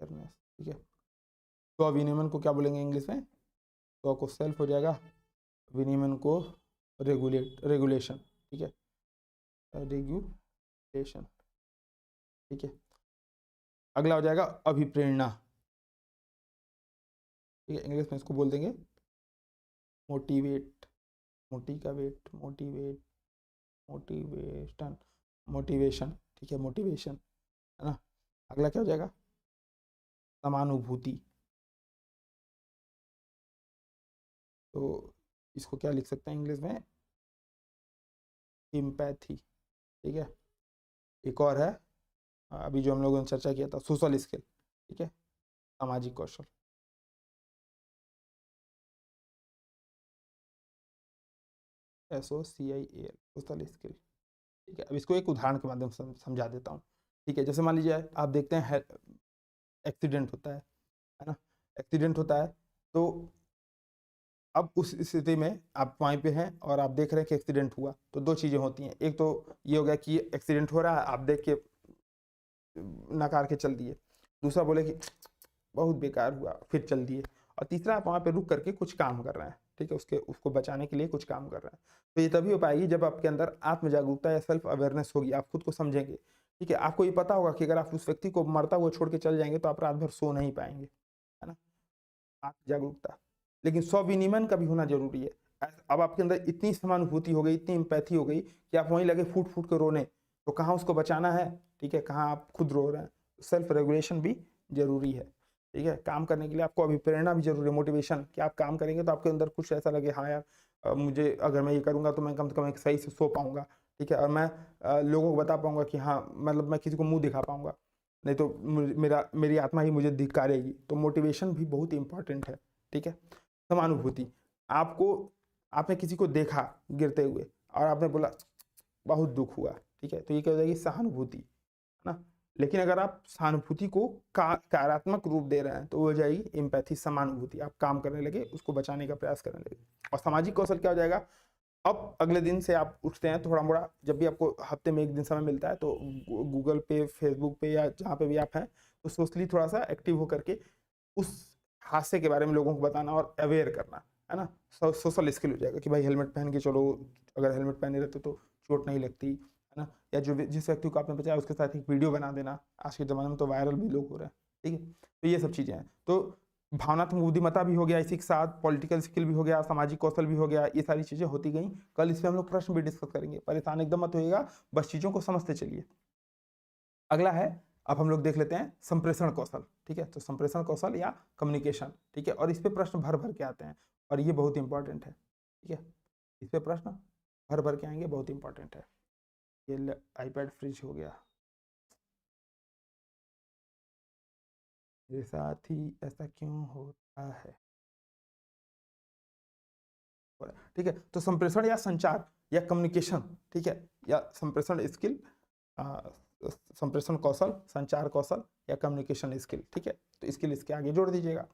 अवेयरनेस, ठीक है। स्व विनियमन को क्या बोलेंगे इंग्लिश में? स्व को सेल्फ हो जाएगा, विनियमन को रेगुलेशन, ठीक है, रेगुलेशन, ठीक है। अगला हो जाएगा अभिप्रेरणा, ठीक है, इंग्लिश में इसको बोल देंगे मोटिवेट, मोटी का वेट, मोटिवेट, मोटिवेशन, मोटिवेशन, ठीक है, मोटिवेशन, है ना। अगला क्या हो जाएगा? समानुभूति, तो इसको क्या लिख सकते हैं इंग्लिश में? एम्पैथी, ठीक है। एक और है अभी जो हम लोगों ने चर्चा किया था, सोशल स्किल, ठीक है, सामाजिक कौशल, SOCIAL, सोशल स्किल, ठीक है। अब इसको एक उदाहरण के माध्यम से समझा देता हूँ, ठीक है। जैसे मान लीजिए आप देखते हैं एक्सीडेंट होता है ना, एक्सीडेंट होता है, तो अब उस स्थिति में आप वहीं पे हैं और आप देख रहे हैं कि एक्सीडेंट हुआ, तो दो चीज़ें होती हैं। एक तो ये हो गया कि एक्सीडेंट हो रहा है, आप देख के नकार के चल दिए, दूसरा बोले कि बहुत बेकार हुआ, फिर चल दिए, और तीसरा आप वहाँ पे रुक करके कुछ काम कर रहे हैं, ठीक है, उसको बचाने के लिए कुछ काम कर रहे हैं। तो ये तभी हो पाएगी जब आपके अंदर आत्म जागरूकता या सेल्फ अवेयरनेस होगी, आप खुद को समझेंगे, ठीक है। आपको ये पता होगा कि अगर आप उस व्यक्ति को मरता हुआ छोड़ के चल जाएंगे तो आप रात भर सो नहीं पाएंगे, है ना, आत्म जागरूकता। लेकिन स्व विनियमन का भी होना जरूरी है। अब आपके अंदर इतनी समानुभूति हो गई, इतनी एम्पैथी हो गई कि आप वहीं लगे फूट फूट के रोने, तो कहाँ उसको बचाना है, ठीक है, कहाँ आप खुद रो रहे हैं। सेल्फ रेगुलेशन भी जरूरी है, ठीक है। काम करने के लिए आपको अभिप्रेरणा भी जरूरी है, मोटिवेशन, कि आप काम करेंगे तो आपके अंदर कुछ ऐसा लगे, हाँ यार मुझे अगर मैं ये करूंगा तो मैं कम से कम एक सही से सो पाऊंगा, ठीक है, और मैं लोगों को बता पाऊंगा कि हाँ, मतलब मैं किसी को मुंह दिखा पाऊंगा, नहीं तो मेरी आत्मा ही मुझे धिक्कारेगी। तो मोटिवेशन भी बहुत इंपॉर्टेंट है, ठीक है। समानुभूति, आपको आपने किसी को देखा गिरते हुए और आपने बोला बहुत दुख हुआ, ठीक है, तो ये क्या हो जाएगी? सहानुभूति, है ना। लेकिन अगर आप सहानुभूति को कार्यात्मक रूप दे रहे हैं तो वो हो जाएगी एम्पैथी, समानुभूति, आप काम करने लगे, उसको बचाने का प्रयास करने लगे। और सामाजिक कौशल क्या हो जाएगा? अब अगले दिन से आप उठते हैं थोड़ा मोड़ा, जब भी आपको हफ्ते में एक दिन समय मिलता है तो गूगल पे, फेसबुक पे या जहाँ पे भी आप हैं, तो सोशली थोड़ा सा एक्टिव होकर के उस हादसे के बारे में लोगों को बताना और अवेयर करना, है ना। सोशल स्किल हो जाएगा कि भाई हेलमेट पहन के चलो, अगर हेलमेट पहने रहते तो चोट नहीं लगती, है ना। या जो जिस व्यक्ति को आपने बचाया उसके साथ एक वीडियो बना देना, आज के ज़माने में तो वायरल भी लोग हो रहे हैं, ठीक है। तो ये सब चीज़ें हैं। तो भावनात्मक बुद्धिमत्ता भी हो गया, इसी के साथ पॉलिटिकल स्किल भी हो गया, सामाजिक कौशल भी हो गया, ये सारी चीज़ें होती गई। कल इस पर हम लोग प्रश्न भी डिस्कस करेंगे, परेशान एकदम मत होइएगा, बस चीज़ों को समझते चलिए। अगला है, अब हम लोग देख लेते हैं संप्रेषण कौशल, ठीक है। तो संप्रेषण कौशल या कम्युनिकेशन, ठीक है, और इस पे प्रश्न भर भर के आते हैं और ये बहुत इंपॉर्टेंट है, ठीक है। इस पे प्रश्न भर भर के आएंगे, बहुत इंपॉर्टेंट है। ये आईपैड फ्रिज हो गया, मेरे साथ ही ऐसा क्यों होता है, ठीक है। तो संप्रेषण या संचार या कम्युनिकेशन, ठीक है, या संप्रेषण स्किल, संप्रेषण कौशल, संचार कौशल या कम्युनिकेशन स्किल, ठीक है। तो स्किल इसके आगे जोड़ दीजिएगा।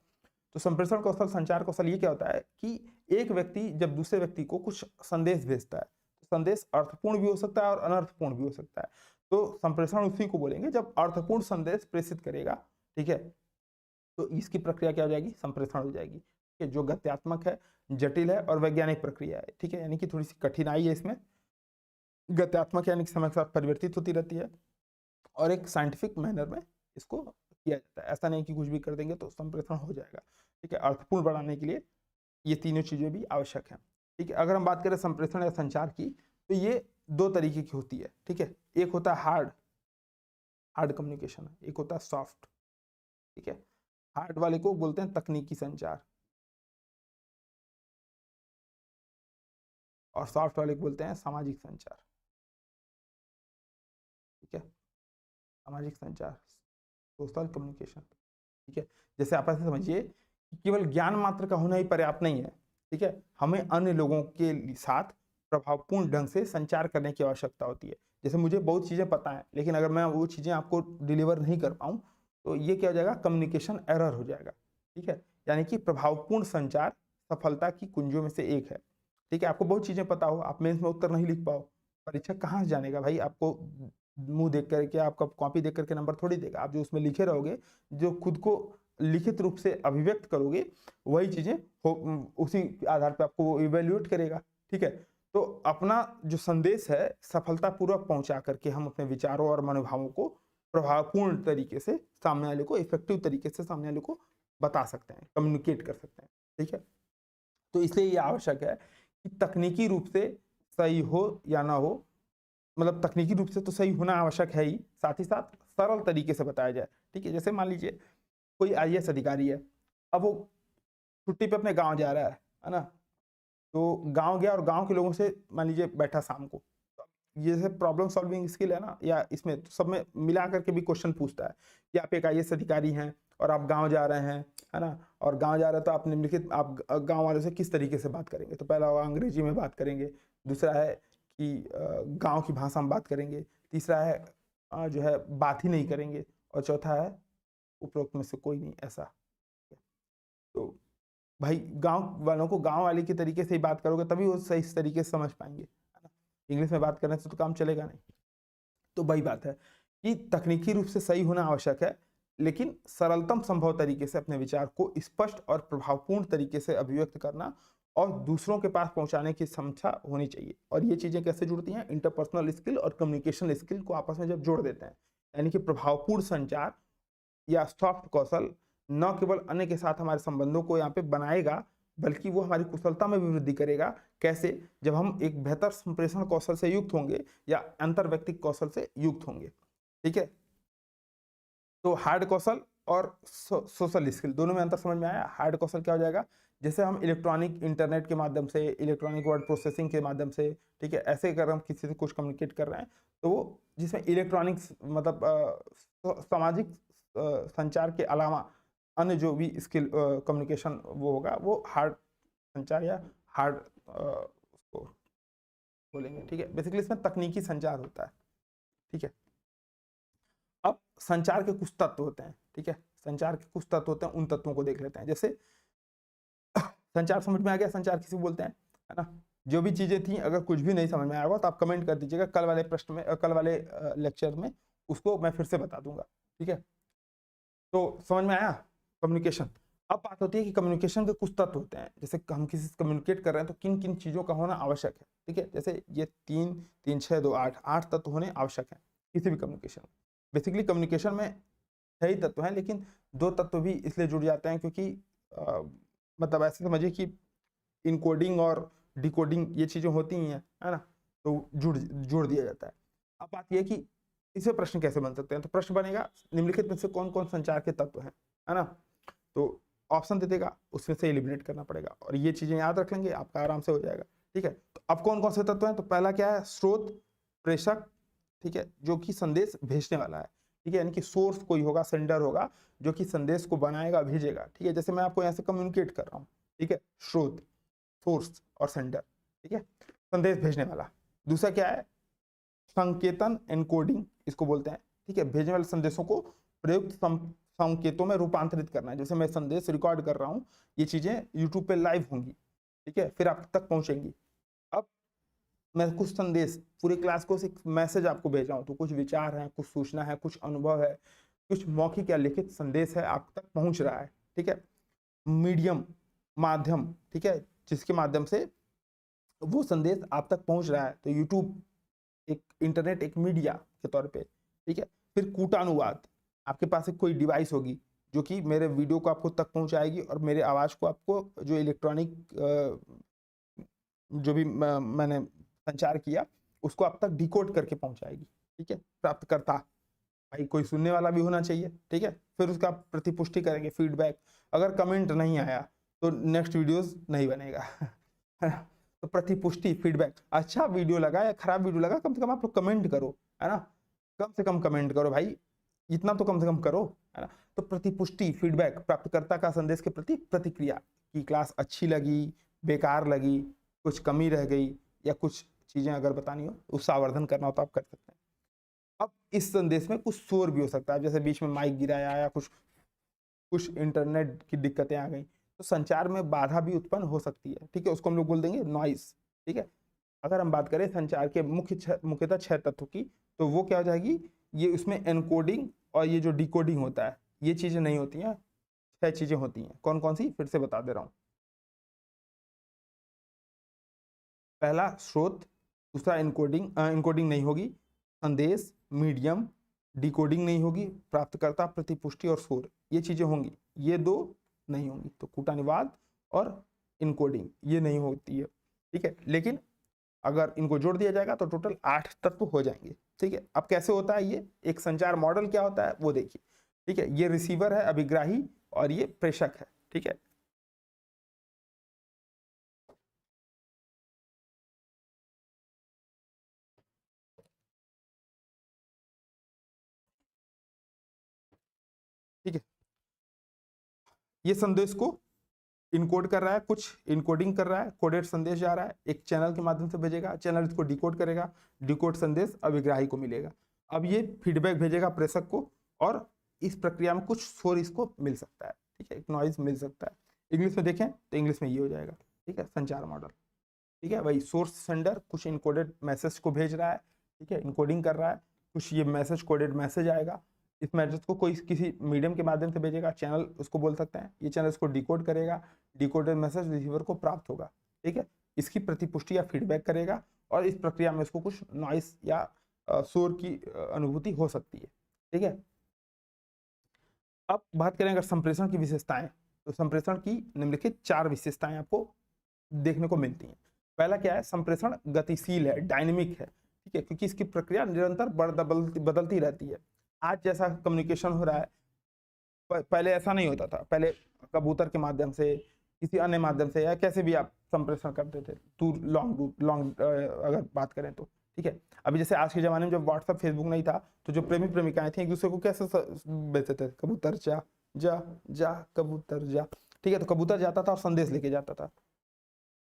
तो संप्रेषण कौशल, संचार कौशल ये क्या होता है कि एक व्यक्ति जब दूसरे व्यक्ति को कुछ संदेश भेजता है, तो संदेश अर्थपूर्ण भी हो सकता है और अनर्थपूर्ण भी हो सकता है। तो संप्रेषण उसी को बोलेंगे जब अर्थपूर्ण संदेश प्रेषित करेगा, ठीक है, तो इसकी प्रक्रिया क्या हो जाएगी? संप्रेषण हो जाएगी, ठीक है, जो गत्यात्मक है, जटिल है और वैज्ञानिक प्रक्रिया है, ठीक है, यानी कि थोड़ी सी कठिनाई है इसमें। गत्यात्मक यानी कि समय के साथ परिवर्तित होती रहती है और एक साइंटिफिक मैनर में इसको किया जाता है। ऐसा नहीं कि कुछ भी कर देंगे तो संप्रेषण हो जाएगा, ठीक है। अर्थपूर्ण बनाने के लिए ये तीनों चीजें भी आवश्यक हैं, ठीक है। अगर हम बात करें संप्रेषण या संचार की, तो ये दो तरीके की होती है, ठीक है। एक होता है हार्ड, हार्ड कम्युनिकेशन, एक होता है सॉफ्ट, ठीक है। हार्ड वाले को बोलते हैं तकनीकी संचार और सॉफ्ट वाले को बोलते हैं सामाजिक संचार, ठीक है, सामाजिक संचार, सोशल कम्युनिकेशन, ठीक है। जैसे आप ऐसे समझिए केवल ज्ञान मात्र का होना ही पर्याप्त नहीं है, ठीक है, हमें अन्य लोगों के साथ प्रभावपूर्ण ढंग से संचार करने की आवश्यकता होती है। जैसे मुझे बहुत चीज़ें पता हैं, लेकिन अगर मैं वो चीज़ें आपको डिलीवर नहीं कर पाऊँ, तो ये क्या हो जाएगा, कम्युनिकेशन एरर हो जाएगा, ठीक है। यानी कि प्रभावपूर्ण संचार सफलता की कुंजियों में से एक है, ठीक है। आपको बहुत चीज़ें पता हो, आप मेंस में उत्तर नहीं लिख पाओ, परीक्षक कहाँ से जानेगा भाई, आपको मुँह देख कर के, आपका कॉपी देख कर के नंबर थोड़ी देगा। आप जो उसमें लिखे रहोगे, जो खुद को लिखित रूप से अभिव्यक्त करोगे, वही चीज़ें उसी आधार पे आपको वो इवैल्यूएट करेगा, ठीक है। तो अपना जो संदेश है सफलतापूर्वक पहुंचा करके हम अपने विचारों और मनोभावों को प्रभावपूर्ण तरीके से सामने वाले को, इफेक्टिव तरीके से सामने वाले को बता सकते हैं, कम्युनिकेट कर सकते हैं, ठीक है। तो इसलिए ये आवश्यक है कि तकनीकी रूप से सही हो या ना हो, मतलब तकनीकी रूप से तो सही होना आवश्यक है ही, साथ ही साथ सरल तरीके से बताया जाए, ठीक है। जैसे मान लीजिए कोई आईएएस अधिकारी है, अब वो छुट्टी पे अपने गांव जा रहा है ना, तो गांव गया और गांव के लोगों से मान लीजिए बैठा शाम को, ये जैसे प्रॉब्लम सॉल्विंग स्किल है ना, या इसमें तो सब में मिला करके भी क्वेश्चन पूछता है कि आप एक आईएएस अधिकारी हैं और आप गांव जा रहे हैं, है ना, और गांव जा रहे हैं तो आप निम्नलिखित आप गांव वालों से किस तरीके से बात करेंगे। तो पहला होगा अंग्रेजी में बात करेंगे, दूसरा है कि गांव की भाषा में बात करेंगे, तीसरा है जो है बात ही नहीं करेंगे, और चौथा है उपरोक्त में से कोई नहीं ऐसा। तो भाई गांव वालों को गांव वाले के तरीके से ही बात करोगे तभी वो सही तरीके से समझ पाएंगे, है ना। इंग्लिश में बात करने से तो काम चलेगा नहीं। तो वही बात है कि तकनीकी रूप से सही होना आवश्यक है, लेकिन सरलतम संभव तरीके से अपने विचार को स्पष्ट और प्रभावपूर्ण तरीके से अभिव्यक्त करना और दूसरों के पास पहुंचाने की क्षमता होनी चाहिए। और ये चीजें कैसे जुड़ती हैं, इंटरपर्सनल स्किल और कम्युनिकेशन स्किल को आपस में जब जोड़ देते हैं, यानी कि प्रभावपूर्ण संचार या सॉफ्ट कौशल न केवल अन्य के साथ हमारे संबंधों को यहाँ पे बनाएगा, बल्कि वो हमारी कुशलता में भी वृद्धि करेगा। कैसे, जब हम एक बेहतर संप्रेषण कौशल से युक्त होंगे या अंतर व्यक्तिक कौशल से युक्त होंगे, ठीक है। तो हार्ड कौशल और सोशल स्किल दोनों में अंतर समझ में आया। हार्ड कौशल क्या हो जाएगा, जैसे हम इलेक्ट्रॉनिक इंटरनेट के माध्यम से, इलेक्ट्रॉनिक वर्ड प्रोसेसिंग के माध्यम से, ठीक है, ऐसे अगर हम किसी से कुछ कम्युनिकेट कर रहे हैं, तो वो जिसमें इलेक्ट्रॉनिक्स मतलब सामाजिक संचार के अलावा अन्य जो भी स्किल कम्युनिकेशन वो होगा, वो हार्ड संचार या हार्ड उसको बोलेंगे, ठीक है। बेसिकली इसमें तकनीकी संचार होता है, ठीक है। अब संचार के कुछ तत्व होते हैं, ठीक है, संचार के कुछ तत्व होते हैं, उन तत्वों को देख लेते हैं। जैसे संचार समझ में आ गया, संचार किसी बोलते हैं, है ना। जो भी चीजें थी, अगर कुछ भी नहीं समझ में आया होगा तो आप कमेंट कर दीजिएगा, कल वाले प्रश्न में, कल वाले लेक्चर में उसको मैं फिर से बता दूंगा, ठीक है। तो समझ में आया कम्युनिकेशन। अब बात होती है कि कम्युनिकेशन के कुछ तत्व होते हैं, जैसे हम किसी से कम्युनिकेट कर रहे हैं तो किन किन चीजों का होना आवश्यक है, ठीक है। जैसे ये 3 3 6 2 8 तत्व होने आवश्यक है किसी भी कम्युनिकेशन में। बेसिकली कम्युनिकेशन में 6 ही तत्व हैं, लेकिन 2 तत्व भी इसलिए जुड़ जाते हैं क्योंकि मतलब ऐसे समझिए कि इनकोडिंग और डिकोडिंग ये चीजें होती ही हैं, है ना, तो जोड़ दिया जाता है। अब बात यह कि इसे प्रश्न कैसे बन सकते हैं, तो प्रश्न बनेगा निम्नलिखित में से कौन कौन संचार के तत्व हैं, है ना। तो ऑप्शन दे देगा, उसमें से एलिमिनेट करना पड़ेगा, और ये चीजें याद रख लेंगे, आपका आराम से हो जाएगा, ठीक है। तो अब कौन कौन से तत्व हैं, तो पहला क्या है, स्रोत, प्रेषक, ठीक है, जो कि संदेश भेजने वाला है, ठीक है, यानी कि सोर्स कोई होगा, सेंडर होगा, जो कि संदेश को बनाएगा, भेजेगा, ठीक है। जैसे मैं आपको यहाँ से कम्युनिकेट कर रहा हूँ, ठीक है, स्रोत, सोर्स और सेंडर, ठीक है, संदेश भेजने वाला। दूसरा क्या है, संकेतन, एनकोडिंग इसको बोलते हैं, ठीक है, भेजने वाले संदेशों को प्रयुक्त संकेतों में रूपांतरित करना है। जैसे मैं संदेश रिकॉर्ड कर रहा हूँ, ये चीजें यूट्यूब पे लाइव होंगी, ठीक है, फिर आप तक पहुंचेंगी। अब मैं कुछ संदेश पूरे क्लास को एक मैसेज आपको भेज रहा हूँ, तो कुछ विचार है, कुछ सूचना है, कुछ अनुभव है, कुछ मौखिक या लिखित संदेश है, आप तक पहुंच रहा है, ठीक है। मीडियम, माध्यम, ठीक है, जिसके माध्यम से वो संदेश आप तक पहुंच रहा है, तो यूट्यूब एक इंटरनेट एक मीडिया के तौर पे, ठीक है। फिर कूटानुवाद, आपके पास एक कोई डिवाइस होगी जो कि मेरे वीडियो को आपको तक पहुंचाएगी और मेरे आवाज को आपको जो इलेक्ट्रॉनिक जो भी मैंने संचार किया उसको आप तक डिकोड करके पहुंचाएगी, ठीक है। प्राप्तकर्ता, भाई कोई सुनने वाला भी होना चाहिए, ठीक है। फिर उसका प्रतिपुष्टि करेंगे, फीडबैक, अगर कमेंट नहीं आया तो नेक्स्ट वीडियोस नहीं बनेगा तो प्रतिपुष्टि, फीडबैक, अच्छा वीडियो लगा या खराब वीडियो लगा, कम से कम आप लोग कमेंट करो, है ना, कम से कम कमेंट करो भाई। इतना तो कम से कम करो, है ना। तो प्रतिपुष्टि, फीडबैक, प्राप्तकर्ता का संदेश के प्रति प्रतिक्रिया कि क्लास अच्छी लगी, बेकार लगी, कुछ कमी रह गई, या कुछ चीजें अगर बतानी हो, उत्साहवर्धन करना हो तो आप कर सकते हैं। अब इस संदेश में कुछ शोर भी हो सकता है, जैसे बीच में माइक गिराया या कुछ कुछ इंटरनेट की दिक्कतें आ गई, तो संचार में बाधा भी उत्पन्न हो सकती है, ठीक है। उसको हम लोग बोल देंगे नॉइस, ठीक है। अगर हम बात करें संचार के मुख्यतः 6 तत्व की, तो वो क्या हो जाएगी, ये उसमें एनकोडिंग और ये जो डिकोडिंग होता है, ये चीजें नहीं होती हैं, 6 चीजें होती हैं। कौन कौन सी, फिर से बता दे रहा हूं। पहला स्रोत, दूसरा इनकोडिंग, इनकोडिंग नहीं होगी, संदेश, मीडियम, डिकोडिंग नहीं होगी, प्राप्तकर्ता, प्रतिपुष्टि और शोर, ये चीजें होंगी। ये 2 नहीं होंगी, तो कूटानुवाद और इनकोडिंग ये नहीं होती है, ठीक है। लेकिन अगर इनको जोड़ दिया जाएगा तो टोटल 8 तत्व हो जाएंगे, ठीक है। अब कैसे होता है ये, एक संचार मॉडल क्या होता है वो देखिए, ठीक है। ये रिसीवर है, अभिग्राही, और ये प्रेषक है, ठीक है। ठीक है, ये संदेश को इनकोड कर रहा है, कुछ इनकोडिंग कर रहा है, कोडेड संदेश जा रहा है, एक चैनल के माध्यम से भेजेगा, चैनल इसको डिकोड करेगा, डिकोड संदेश अभिग्राही को मिलेगा। अब ये फीडबैक भेजेगा प्रेषक को, और इस प्रक्रिया में कुछ शोर इसको मिल सकता है, ठीक है, एक नॉइज मिल सकता है। इंग्लिश में देखें तो इंग्लिश में ये हो जाएगा, ठीक है, संचार मॉडल, ठीक है। वही सोर्स सेंडर कुछ इनकोडेड मैसेज को भेज रहा है, ठीक है, इनकोडिंग कर रहा है, कुछ ये मैसेज कोडेड मैसेज आएगा, इस मैसेज को कोई किसी मीडियम के माध्यम से भेजेगा, चैनल उसको बोल सकते हैं, ये चैनल उसको डिकोड करेगा, डिकोडेड मैसेज रिसीवर को प्राप्त होगा, ठीक है। इसकी प्रतिपुष्टि या फीडबैक करेगा, और इस प्रक्रिया में उसको कुछ नॉइस या शोर की अनुभूति हो सकती है, ठीक है। अब बात करें अगर संप्रेषण की विशेषताएं, तो संप्रेषण की निम्नलिखित 4 विशेषताएं आपको देखने को मिलती हैं। पहला क्या है, संप्रेषण गतिशील है, डायनेमिक है, ठीक है, क्योंकि इसकी प्रक्रिया निरंतर बदलती रहती है। आज जैसा कम्युनिकेशन हो रहा है, पहले ऐसा नहीं होता था। पहले कबूतर के माध्यम से, किसी अन्य माध्यम से, या कैसे भी आप संप्रेषण करते थे, दूर लॉन्ग अगर बात करें तो, ठीक है। अभी जैसे आज के जमाने में जब व्हाट्सएप फेसबुक नहीं था, तो जो प्रेमी प्रेमिकाएं थी एक दूसरे को कैसे भेजते थे, कबूतर जा जा जा कबूतर जा, ठीक है। तो कबूतर जाता था और संदेश लेके जाता था,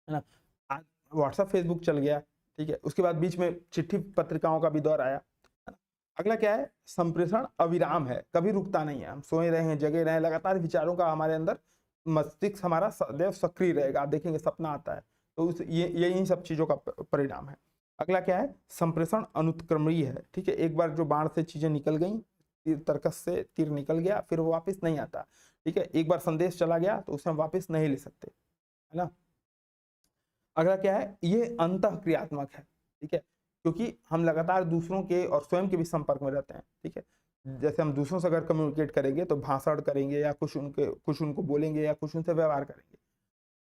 है ना। आज व्हाट्सएप फेसबुक चल गया, ठीक है। उसके बाद बीच में चिट्ठी पत्रिकाओं का भी दौर आया, है ना। अगला क्या है, संप्रेषण अविराम है, कभी रुकता नहीं है, हम सोए रहे हैं, जगे रहे हैं, लगातार विचारों का हमारे अंदर, मस्तिष्क हमारा सदैव सक्रिय रहेगा। आप देखेंगे सपना आता है, तो उस ये इन सब चीजों का परिणाम है। अगला क्या है, संप्रेषण अनुत्क्रमणीय है, ठीक है। एक बार जो बाण से चीजें निकल गई, तीर तर्कस से तीर निकल गया, फिर वो वापस नहीं आता, ठीक है। एक बार संदेश चला गया तो उसे हम वापस नहीं ले सकते, है ना। अगला क्या है, ये अंतःक्रियात्मक है, ठीक है, क्योंकि हम लगातार दूसरों के और स्वयं के भी संपर्क में रहते हैं, ठीक है। जैसे हम दूसरों से अगर कम्युनिकेट करेंगे तो भाषण करेंगे, या कुछ उनको बोलेंगे, या कुछ उनसे व्यवहार करेंगे।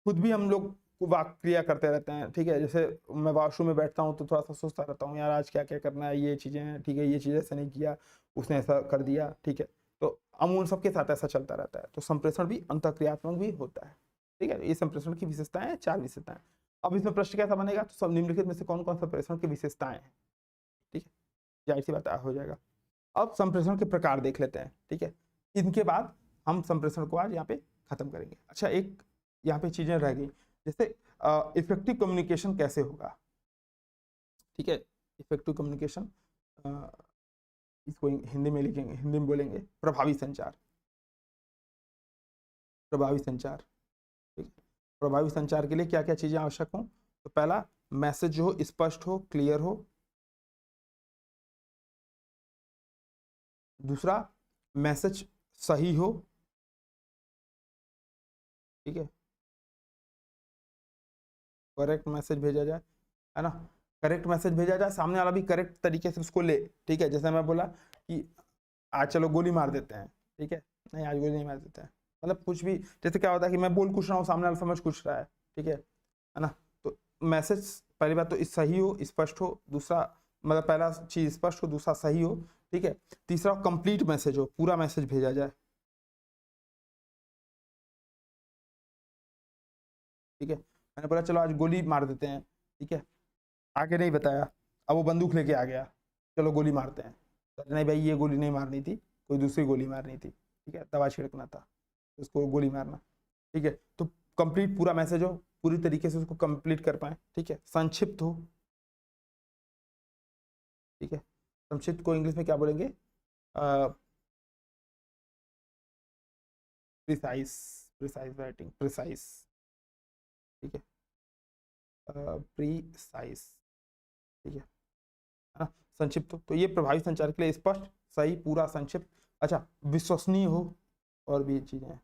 खुद भी हम लोग वाक् क्रिया करते रहते हैं, ठीक है। जैसे मैं वॉशरूम में बैठता हूँ तो थोड़ा सा सोचता रहता हूँ, यार आज क्या क्या करना है, ये चीज़ें हैं, ठीक है, ये चीज़ ऐसा नहीं किया, उसने ऐसा कर दिया, ठीक है। तो अमूल सबके साथ ऐसा चलता रहता है। तो संप्रेषण भी अंतःक्रियात्मक भी होता है, ठीक है। ये संप्रेषण की विशेषताएं, 4 विशेषताएं। अब इसमें प्रश्न कैसा बनेगा, तो सब निम्नलिखित में से कौन कौन संप्रेषण की विशेषताएं हैं, ठीक है, जाहिर सी बात हो जाएगा। अब संप्रेषण के प्रकार देख लेते हैं, ठीक है। इनके बाद हम संप्रेषण को आज यहाँ पे खत्म करेंगे। अच्छा, एक यहाँ पे चीजें रह गई, जैसे इफेक्टिव कम्युनिकेशन कैसे होगा, ठीक है। इफेक्टिव कम्युनिकेशन, इसको हिंदी में लिखेंगे, हिंदी में बोलेंगे प्रभावी संचार, प्रभावी संचार, ठीक है। प्रभावी संचार के लिए क्या क्या चीजें आवश्यक हो, तो पहला, मैसेज जो हो स्पष्ट हो, क्लियर हो। दूसरा, मैसेज सही हो, ठीक है, करेक्ट मैसेज भेजा जाए, है ना। करेक्ट मैसेज भेजा जाए, सामने वाला भी करेक्ट तरीके से उसको ले, ठीक है। जैसे मैं बोला कि आज चलो गोली मार देते हैं, ठीक है, नहीं आज गोली नहीं मार देते हैं, मतलब कुछ भी, जैसे क्या होता है कि मैं बोल कुछ रहा हूँ, सामने वाला समझ कुछ रहा है, ठीक है ना। तो मैसेज पहली बात तो सही हो, स्पष्ट हो। दूसरा, मतलब पहला चीज स्पष्ट हो, दूसरा सही हो, ठीक है। तीसरा, कंप्लीट मैसेज हो, पूरा मैसेज भेजा जाए, ठीक है। मैंने बोला चलो आज गोली मार देते हैं, ठीक है, आगे नहीं बताया, अब वो बंदूक लेके आ गया, चलो गोली मारते हैं, तो नहीं भाई ये गोली नहीं मारनी थी, कोई दूसरी गोली मारनी थी, ठीक है, दवा छिड़कना था, उसको गोली मारना, ठीक है। तो कंप्लीट पूरा मैसेज हो, पूरी तरीके से उसको कंप्लीट कर पाए, ठीक है, संक्षिप्त हो, ठीक है। संक्षिप्त को इंग्लिश में क्या बोलेंगे? प्रिसाइज, प्रिसाइज राइटिंग, प्रिसाइज, ठीक है, प्रिसाइज, ठीक है ना, संक्षिप्त हो। तो ये प्रभावी संचार के लिए स्पष्ट, सही, पूरा, संक्षिप्त, अच्छा, विश्वसनीय हो, और भी चीजें हैं,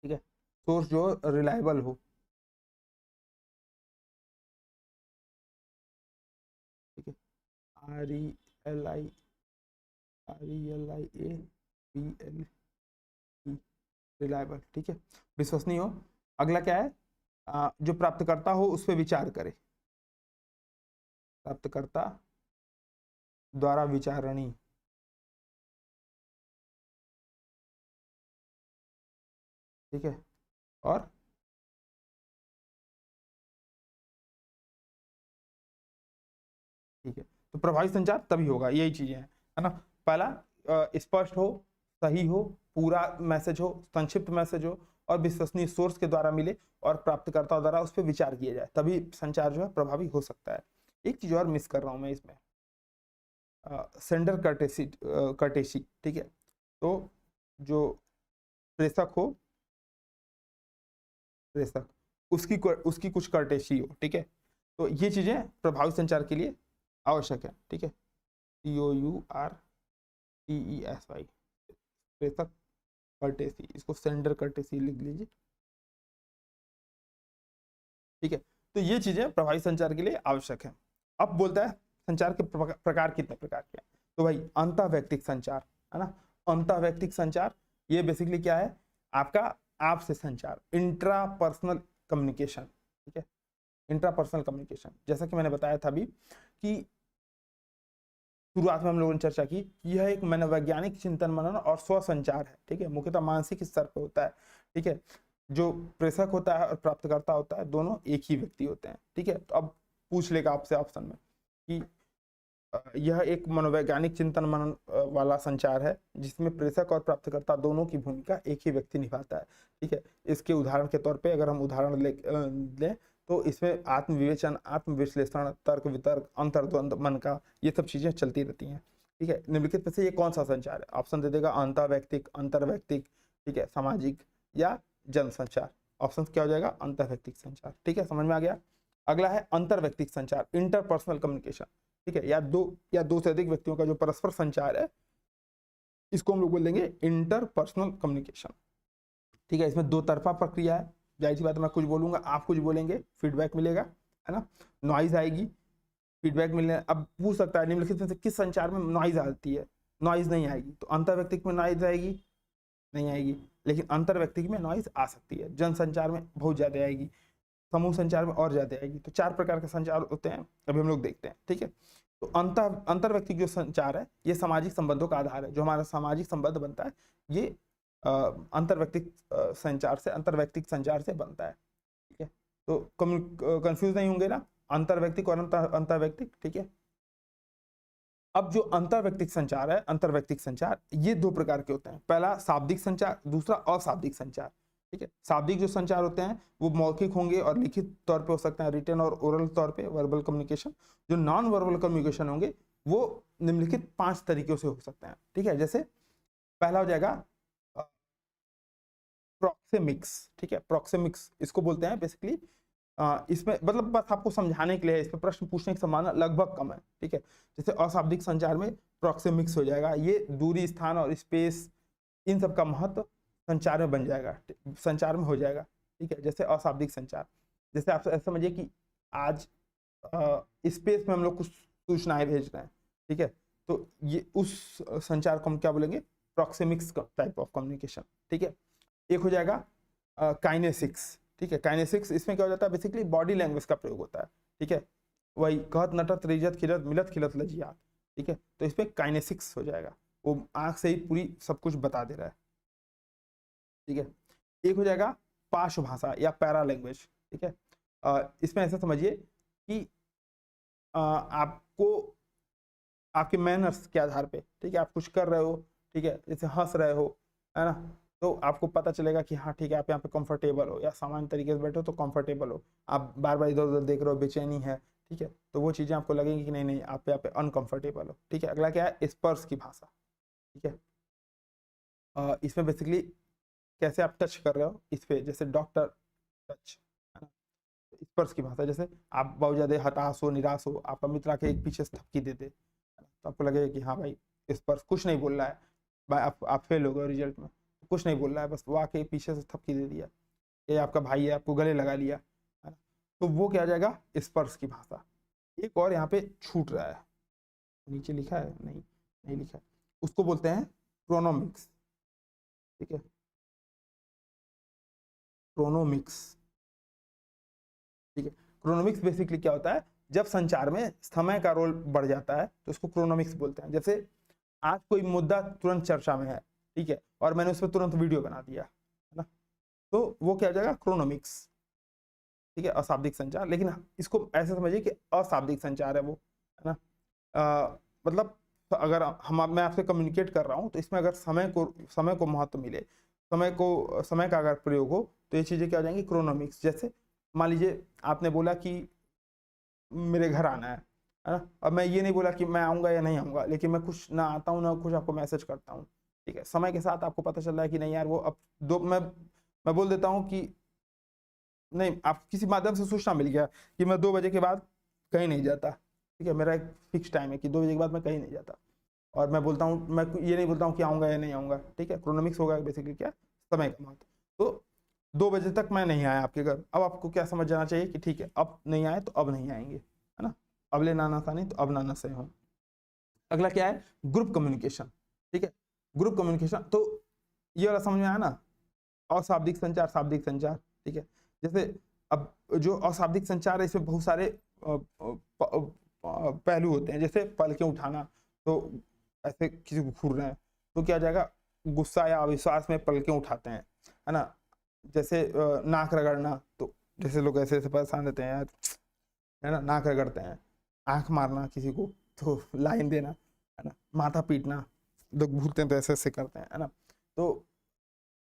ठीक है, सोर्स जो रिलायबल हो, ठीक है, R E L I, A B L E, reliable, ठीक है, विश्वसनीय हो। अगला क्या है? जो प्राप्तकर्ता हो उस पर विचार करे, प्राप्तकर्ता द्वारा विचारणी, ठीक है, और ठीक है। तो प्रभावी संचार तभी होगा, यही चीजें हैं, है ना। पहला, स्पष्ट हो, सही हो, पूरा मैसेज हो, संक्षिप्त मैसेज हो, और विश्वसनीय सोर्स के द्वारा मिले, और प्राप्तकर्ता द्वारा उस पर विचार किया जाए, तभी संचार जो है प्रभावी हो सकता है। एक चीज और मिस कर रहा हूं मैं इसमें, सेंडर कर्टेसी, कर्टेसी, ठीक है। तो जो प्रेषक हो, प्रेषक, उसकी कुछ कर्टेसी हो, ठीक है। तो ये चीजें प्रभावी संचार के लिए आवश्यक है, ठीक है। COURTESY, प्रेषक कर्टेसी, इसको सेंडर कर्टेसी लिख लीजिए, ठीक है। तो ये चीजें प्रभावी संचार के लिए आवश्यक है। अब बोलता है संचार के प्रकार कितने प्रकार के हैं? तो भाई अंतःवैयक्तिक संचार, है ना, अंतःवैयक्तिक संचार, ये बेसिकली क्या है? आपका आपसे संचार, इंट्रापर्सनल कम्युनिकेशन, ठीक है, इंट्रापर्सनल कम्युनिकेशन। जैसा कि मैंने बताया था अभी कि शुरुआत में हम लोगों ने चर्चा की, यह एक मनोवैज्ञानिक चिंतन मनन और स्व संचार है, ठीक है, मुख्यतः मानसिक स्तर पर होता है, ठीक है। जो प्रेषक होता है और प्राप्तकर्ता होता है, दोनों एक ही व्यक्ति होते हैं, ठीक है। तो अब पूछ लेगा आपसे ऑप्शन में कि यह एक मनोवैज्ञानिक चिंतन मनन वाला संचार है जिसमें प्रेषक और प्राप्तकर्ता दोनों की भूमिका एक ही व्यक्ति निभाता है, ठीक है। इसके उदाहरण के तौर पे अगर हम उदाहरण लें तो इसमें आत्मविवेचन, आत्मविश्लेषण, तर्क वितर्क, अंतर्द्वंद मन का, ये सब चीजें चलती रहती हैं, ठीक है। निम्नलिखित में से ये कौन सा संचार है? ऑप्शन दे देगा अंतःवैयक्तिक, अंतर्वैयक्तिक, ठीक है, सामाजिक, या जनसंचार। ऑप्शन क्या हो जाएगा? अंतर्वैयक्तिक संचार, ठीक है, समझ में आ गया। अगला है अंतर्वैयक्तिक संचार, इंटरपर्सनल कम्युनिकेशन, ठीक है, या दो से अधिक व्यक्तियों का जो परस्पर संचार है, इसको हम लोग बोलेंगे इंटरपर्सनल कम्युनिकेशन, ठीक है। इसमें दो तरफा प्रक्रिया है, जाहिर सी बात है, मैं कुछ बोलूंगा, आप कुछ बोलेंगे, फीडबैक मिलेगा, है ना, नॉइज आएगी, फीडबैक मिलने। अब पूछ सकता है निम्नलिखित में से किस संचार में नॉइज आती है? नॉइज नहीं आएगी। तो अंतर्वैयक्तिक में नॉइज आएगी? नहीं आएगी। लेकिन अंतर्वैयक्तिक में नॉइज आ सकती है, जनसंचार में बहुत ज्यादा आएगी, समूह संचार में और ज्यादा आएगी। तो चार प्रकार के संचार होते हैं, अभी हम लोग देखते हैं, ठीक है। तो अंतर्वैयक्तिक जो संचार है, ये सामाजिक संबंधों का आधार है। जो हमारा सामाजिक संबंध बनता है, ये अंतर्वैयक्तिक संचार से, अंतर्वैयक्तिक संचार से बनता है, ठीक है। तो कंफ्यूज नहीं होंगे ना, अंतर्वैयक्तिक और अंतर्वैयक्तिक, ठीक है। अब जो अंतर्वैयक्तिक संचार है, अंतर्वैयक्तिक संचार, ये दो प्रकार के होते हैं। पहला शाब्दिक संचार, दूसरा अशाब्दिक संचार, ठीक है। शाब्दिक जो संचार होते हैं वो मौखिक होंगे और लिखित तौर पे हो सकते हैं, रिटन और ओरल तौर पे, वर्बल कम्युनिकेशन। जो नॉन वर्बल कम्युनिकेशन होंगे वो निम्नलिखित 5 तरीकों से हो सकते हैं, ठीक है। जैसे पहला हो जाएगा प्रोक्सेमिक्स, ठीक है, प्रोक्सेमिक्स इसको बोलते हैं बेसिकली। इसमें मतलब बस आपको समझाने के लिए, इस पर प्रश्न पूछने की संभावना लगभग कम है, ठीक है। जैसे अशाब्दिक संचार में प्रोक्सेमिक्स हो जाएगा, ये दूरी, स्थान और स्पेस, इन सब का महत्व संचार में बन जाएगा, संचार में हो जाएगा, ठीक है। जैसे अशाब्दिक संचार, जैसे आप ऐसा समझिए कि आज स्पेस में हम लोग कुछ सूचनाएं भेज रहे हैं, ठीक है। तो ये उस संचार को हम क्या बोलेंगे? प्रोक्सेमिक्स टाइप ऑफ कम्युनिकेशन, ठीक है। एक हो जाएगा काइनेसिक्स, ठीक है। काइनेसिक्स, इसमें क्या हो जाता है? बेसिकली बॉडी लैंग्वेज का प्रयोग होता है, ठीक है। वही कहत नटत रिजत खिलत मिलत खिलत लजिया, ठीक है। तो इसमें काइनेसिक्स हो जाएगा, वो आंख से ही पूरी सब कुछ बता दे रहा है, ठीक है। एक हो जाएगा पार्श्व भाषा या पैरा लैंग्वेज, ठीक है। इसमें ऐसा समझिए कि आपको आपके मैनर्स के आधार पे, ठीक है, आप कुछ कर रहे हो, ठीक है, जैसे हंस रहे हो, है ना, तो आपको पता चलेगा कि हाँ ठीक है, आप यहाँ पे कंफर्टेबल हो, या सामान्य तरीके से बैठे हो तो कंफर्टेबल हो, आप बार बार इधर उधर देख रहे हो, बेचैनी है, ठीक है, तो वो चीज़ें आपको लगेंगी कि नहीं नहीं आप यहाँ पे अनकंफर्टेबल हो, ठीक है। अगला क्या है, स्पर्श की भाषा, ठीक है। इसमें बेसिकली कैसे आप टच कर रहे हो इस पे, जैसे डॉक्टर टच, है ना, स्पर्श की भाषा, जैसे आप बहुत ज़्यादा हताश हो, निराश हो, आपका मित्र आके एक पीछे से थपकी दे दे, तो आपको लगेगा कि हाँ भाई स्पर्श कुछ नहीं बोल रहा है, भाई आप फेल हो गए रिजल्ट में, कुछ नहीं बोल रहा है, बस वो आके पीछे से थपकी दे दिया, ये आपका भाई है, आपको गले लगा लिया, है ना, तो वो क्या आ जाएगा, स्पर्श की भाषा। एक और यहाँ पे छूट रहा है, नीचे लिखा है, नहीं नहीं लिखा है, उसको बोलते हैं क्रोनोमिक्स, ठीक है, क्रोनोमिक्स, ठीक है। क्रोनोमिक्स बेसिकली क्या होता है, जब संचार में समय का रोल बढ़ जाता है तो उसको क्रोनोमिक्स बोलते हैं। जैसे आज कोई मुद्दा तुरंत चर्चा में है, ठीक है, और मैंने उस पर तुरंत वीडियो बना दिया, है ना, तो वो क्या हो जाएगा, क्रोनोमिक्स, ठीक है, अशाब्दिक संचार। लेकिन इसको ऐसे समझिए कि अशाब्दिक संचार है वो, है ना, मतलब अगर मैं आपसे कम्युनिकेट कर रहा हूँ तो इसमें अगर समय को महत्व मिले, समय का अगर प्रयोग हो तो ये चीज़ें क्या हो जाएंगी, क्रोनोमिक्स। जैसे मान लीजिए आपने बोला कि मेरे घर आना है ना, अब मैं ये नहीं बोला कि मैं आऊँगा या नहीं आऊँगा, लेकिन मैं कुछ ना आता हूँ ना कुछ आपको मैसेज करता हूँ, ठीक है, समय के साथ आपको पता चल रहा है कि नहीं यार वो अब मैं बोल देता हूँ कि नहीं, आप किसी माध्यम से सूचना मिल गया कि मैं 2 बजे के बाद कहीं नहीं जाता, ठीक है, मेरा एक फिक्स टाइम है कि 2 बजे के बाद मैं कहीं नहीं जाता, और मैं बोलता हूँ, मैं ये नहीं बोलता हूँ कि आऊँगा या नहीं आऊँगा, ठीक है, क्रोनोमिक्स होगा बेसिकली क्या, समय का महत्व। तो 2 बजे तक मैं नहीं आया आपके घर, अब आपको क्या समझ जाना चाहिए कि ठीक है अब नहीं आए तो अब नहीं आएंगे, है ना, अब ले नाना था नहीं तो अब नाना से हो। अगला क्या है, ग्रुप कम्युनिकेशन, ठीक है, ग्रुप कम्युनिकेशन, तो ये वाला समझ में आया ना, अशाब्दिक संचार, शाब्दिक संचार, ठीक है। जैसे अब जो अशाब्दिक संचार है इसमें बहुत सारे पहलू होते हैं, जैसे पलकें उठाना, तो ऐसे किसी को घूर रहे हैं तो क्या जाएगा, गुस्सा या अविश्वास में पलकें उठाते हैं, है ना, जैसे नाक रगड़ना, तो जैसे लोग ऐसे ऐसे परेशान रहते हैं यार, है ना, नाक रगड़ते हैं, आंख मारना किसी को तो लाइन देना, है ना, माथा पीटना, लोग भूलते हैं तो ऐसे ऐसे करते हैं, है ना, तो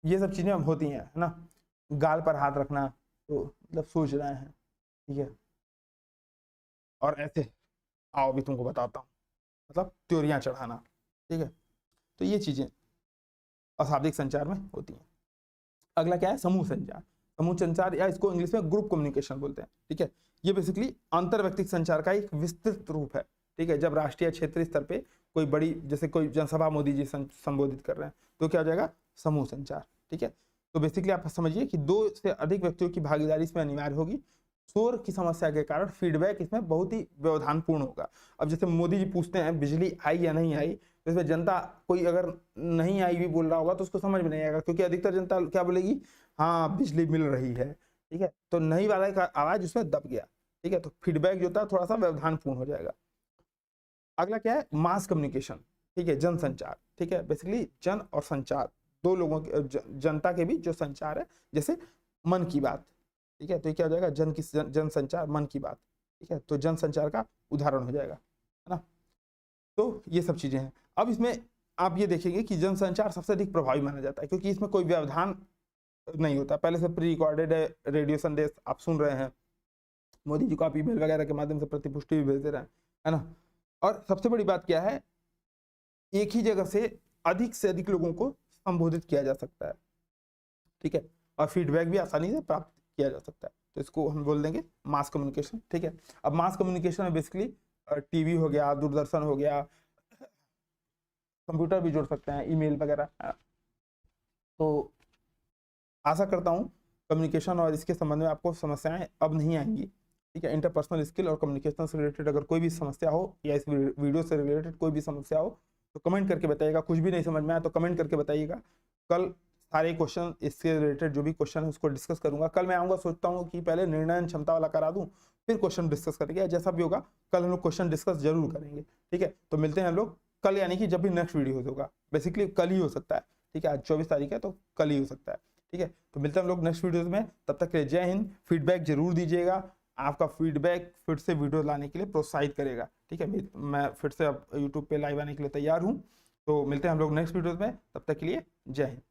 ये सब चीजें होती हैं, है ना, गाल पर हाथ रखना, तो मतलब सोच रहे हैं, ठीक है, और ऐसे आओ भी तुमको बताता हूँ, मतलब त्योरियां चढ़ाना, ठीक है, तो ये चीजें अशाब्दिक संचार में होती हैं। अगला क्या है, समूह संचार, समूह संचार या इसको इंग्लिश में ग्रुप कम्युनिकेशन बोलते हैं, ठीक है, ये बेसिकली अंतर व्यक्तिगत संचार का एक विस्तृत रूप है, ठीक है, जब राष्ट्रीय क्षेत्रीय स्तर पे कोई बड़ी, जैसे कोई जनसभा मोदी जी संबोधित कर रहे हैं तो क्या हो जाएगा, समूह संचार, ठीक है। तो बेसिकली आप समझिए कि 2 से अधिक व्यक्तियों की भागीदारी इसमें अनिवार्य होगी, शोर की समस्या के कारण फीडबैक इसमें बहुत ही व्यवधानपूर्ण होगा। अब जैसे मोदी जी पूछते हैं बिजली आई या नहीं आई, तो इसमें जनता कोई अगर नहीं आई भी बोल रहा होगा तो उसको समझ में नहीं आएगा, क्योंकि अधिकतर जनता क्या बोलेगी, हाँ बिजली मिल रही है, ठीक है, तो नहीं वाला का आवाज उसमें दब गया, ठीक है, तो फीडबैक जो था थोड़ा सा व्यवधानपूर्ण हो जाएगा। अगला क्या है, मास कम्युनिकेशन, ठीक है, जनसंचार, ठीक है, बेसिकली जन और संचार, 2 लोगों के जनता के बीच जो संचार है, जैसे मन की बात, ठीक है, तो ये क्या हो जाएगा, जन संचार, मन की बात, ठीक है, तो जन संचार का उदाहरण हो जाएगा, है ना, तो ये सब चीजें हैं। अब इसमें आप ये देखेंगे कि जनसंचार सबसे अधिक प्रभावी माना जाता है, क्योंकि इसमें कोई व्यवधान नहीं होता, पहले से प्री रिकॉर्डेड है, रेडियो संदेश आप सुन रहे हैं, मोदी जी को आप ईमेल वगैरह के माध्यम से प्रतिपुष्टि भी भेज दे रहे हैं, है ना, और सबसे बड़ी बात क्या है, एक ही जगह से अधिक लोगों को संबोधित किया जा सकता है, ठीक है, और फीडबैक भी आसानी से प्राप्त किया जा सकता है, तो इसको हम बोल देंगे मास कम्युनिकेशन, ठीक है। अब मास कम्युनिकेशन में बेसिकली टीवी हो गया, दूरदर्शन हो गया, कंप्यूटर भी जोड़ सकते हैं, ईमेल वगैरह, तो आशा करता हूँ कम्युनिकेशन और इसके संबंध में आपको समस्याएं अब नहीं आएंगी, ठीक है। इंटरपर्सनल स्किल और कम्युनिकेशन से रिलेटेड अगर कोई भी समस्या हो या इस वीडियो से रिलेटेड कोई भी समस्या हो तो कमेंट करके बताइएगा, कुछ भी नहीं समझ में आया तो कमेंट करके बताइएगा। कल सारे क्वेश्चन इससे रिलेटेड जो भी क्वेश्चन है उसको डिस्कस करूंगा। कल मैं आऊँगा, सोचता हूँ कि पहले निर्णय क्षमता वाला करा दूँ, फिर क्वेश्चन डिस्कस करेंगे, जैसा भी होगा कल हम लोग क्वेश्चन डिस्कस जरूर करेंगे, ठीक है। तो मिलते हैं हम लोग कल, यानी कि जब भी नेक्स्ट वीडियो होगा, बेसिकली कल ही हो सकता है, ठीक है, आज 24 तारीख है तो कल ही हो सकता है, ठीक है। तो मिलते हैं हम लोग नेक्स्ट वीडियोस में, तब तक के लिए जय हिंद। फीडबैक जरूर दीजिएगा, आपका फीडबैक फिर से वीडियो लाने के लिए प्रोत्साहित करेगा। ठीक है। मैं फिर से अब यूट्यूब पे लाइव आने के लिए तैयार हूँ। तो मिलते हैं हम लोग नेक्स्ट वीडियो में, तब तक के लिए जय हिंद।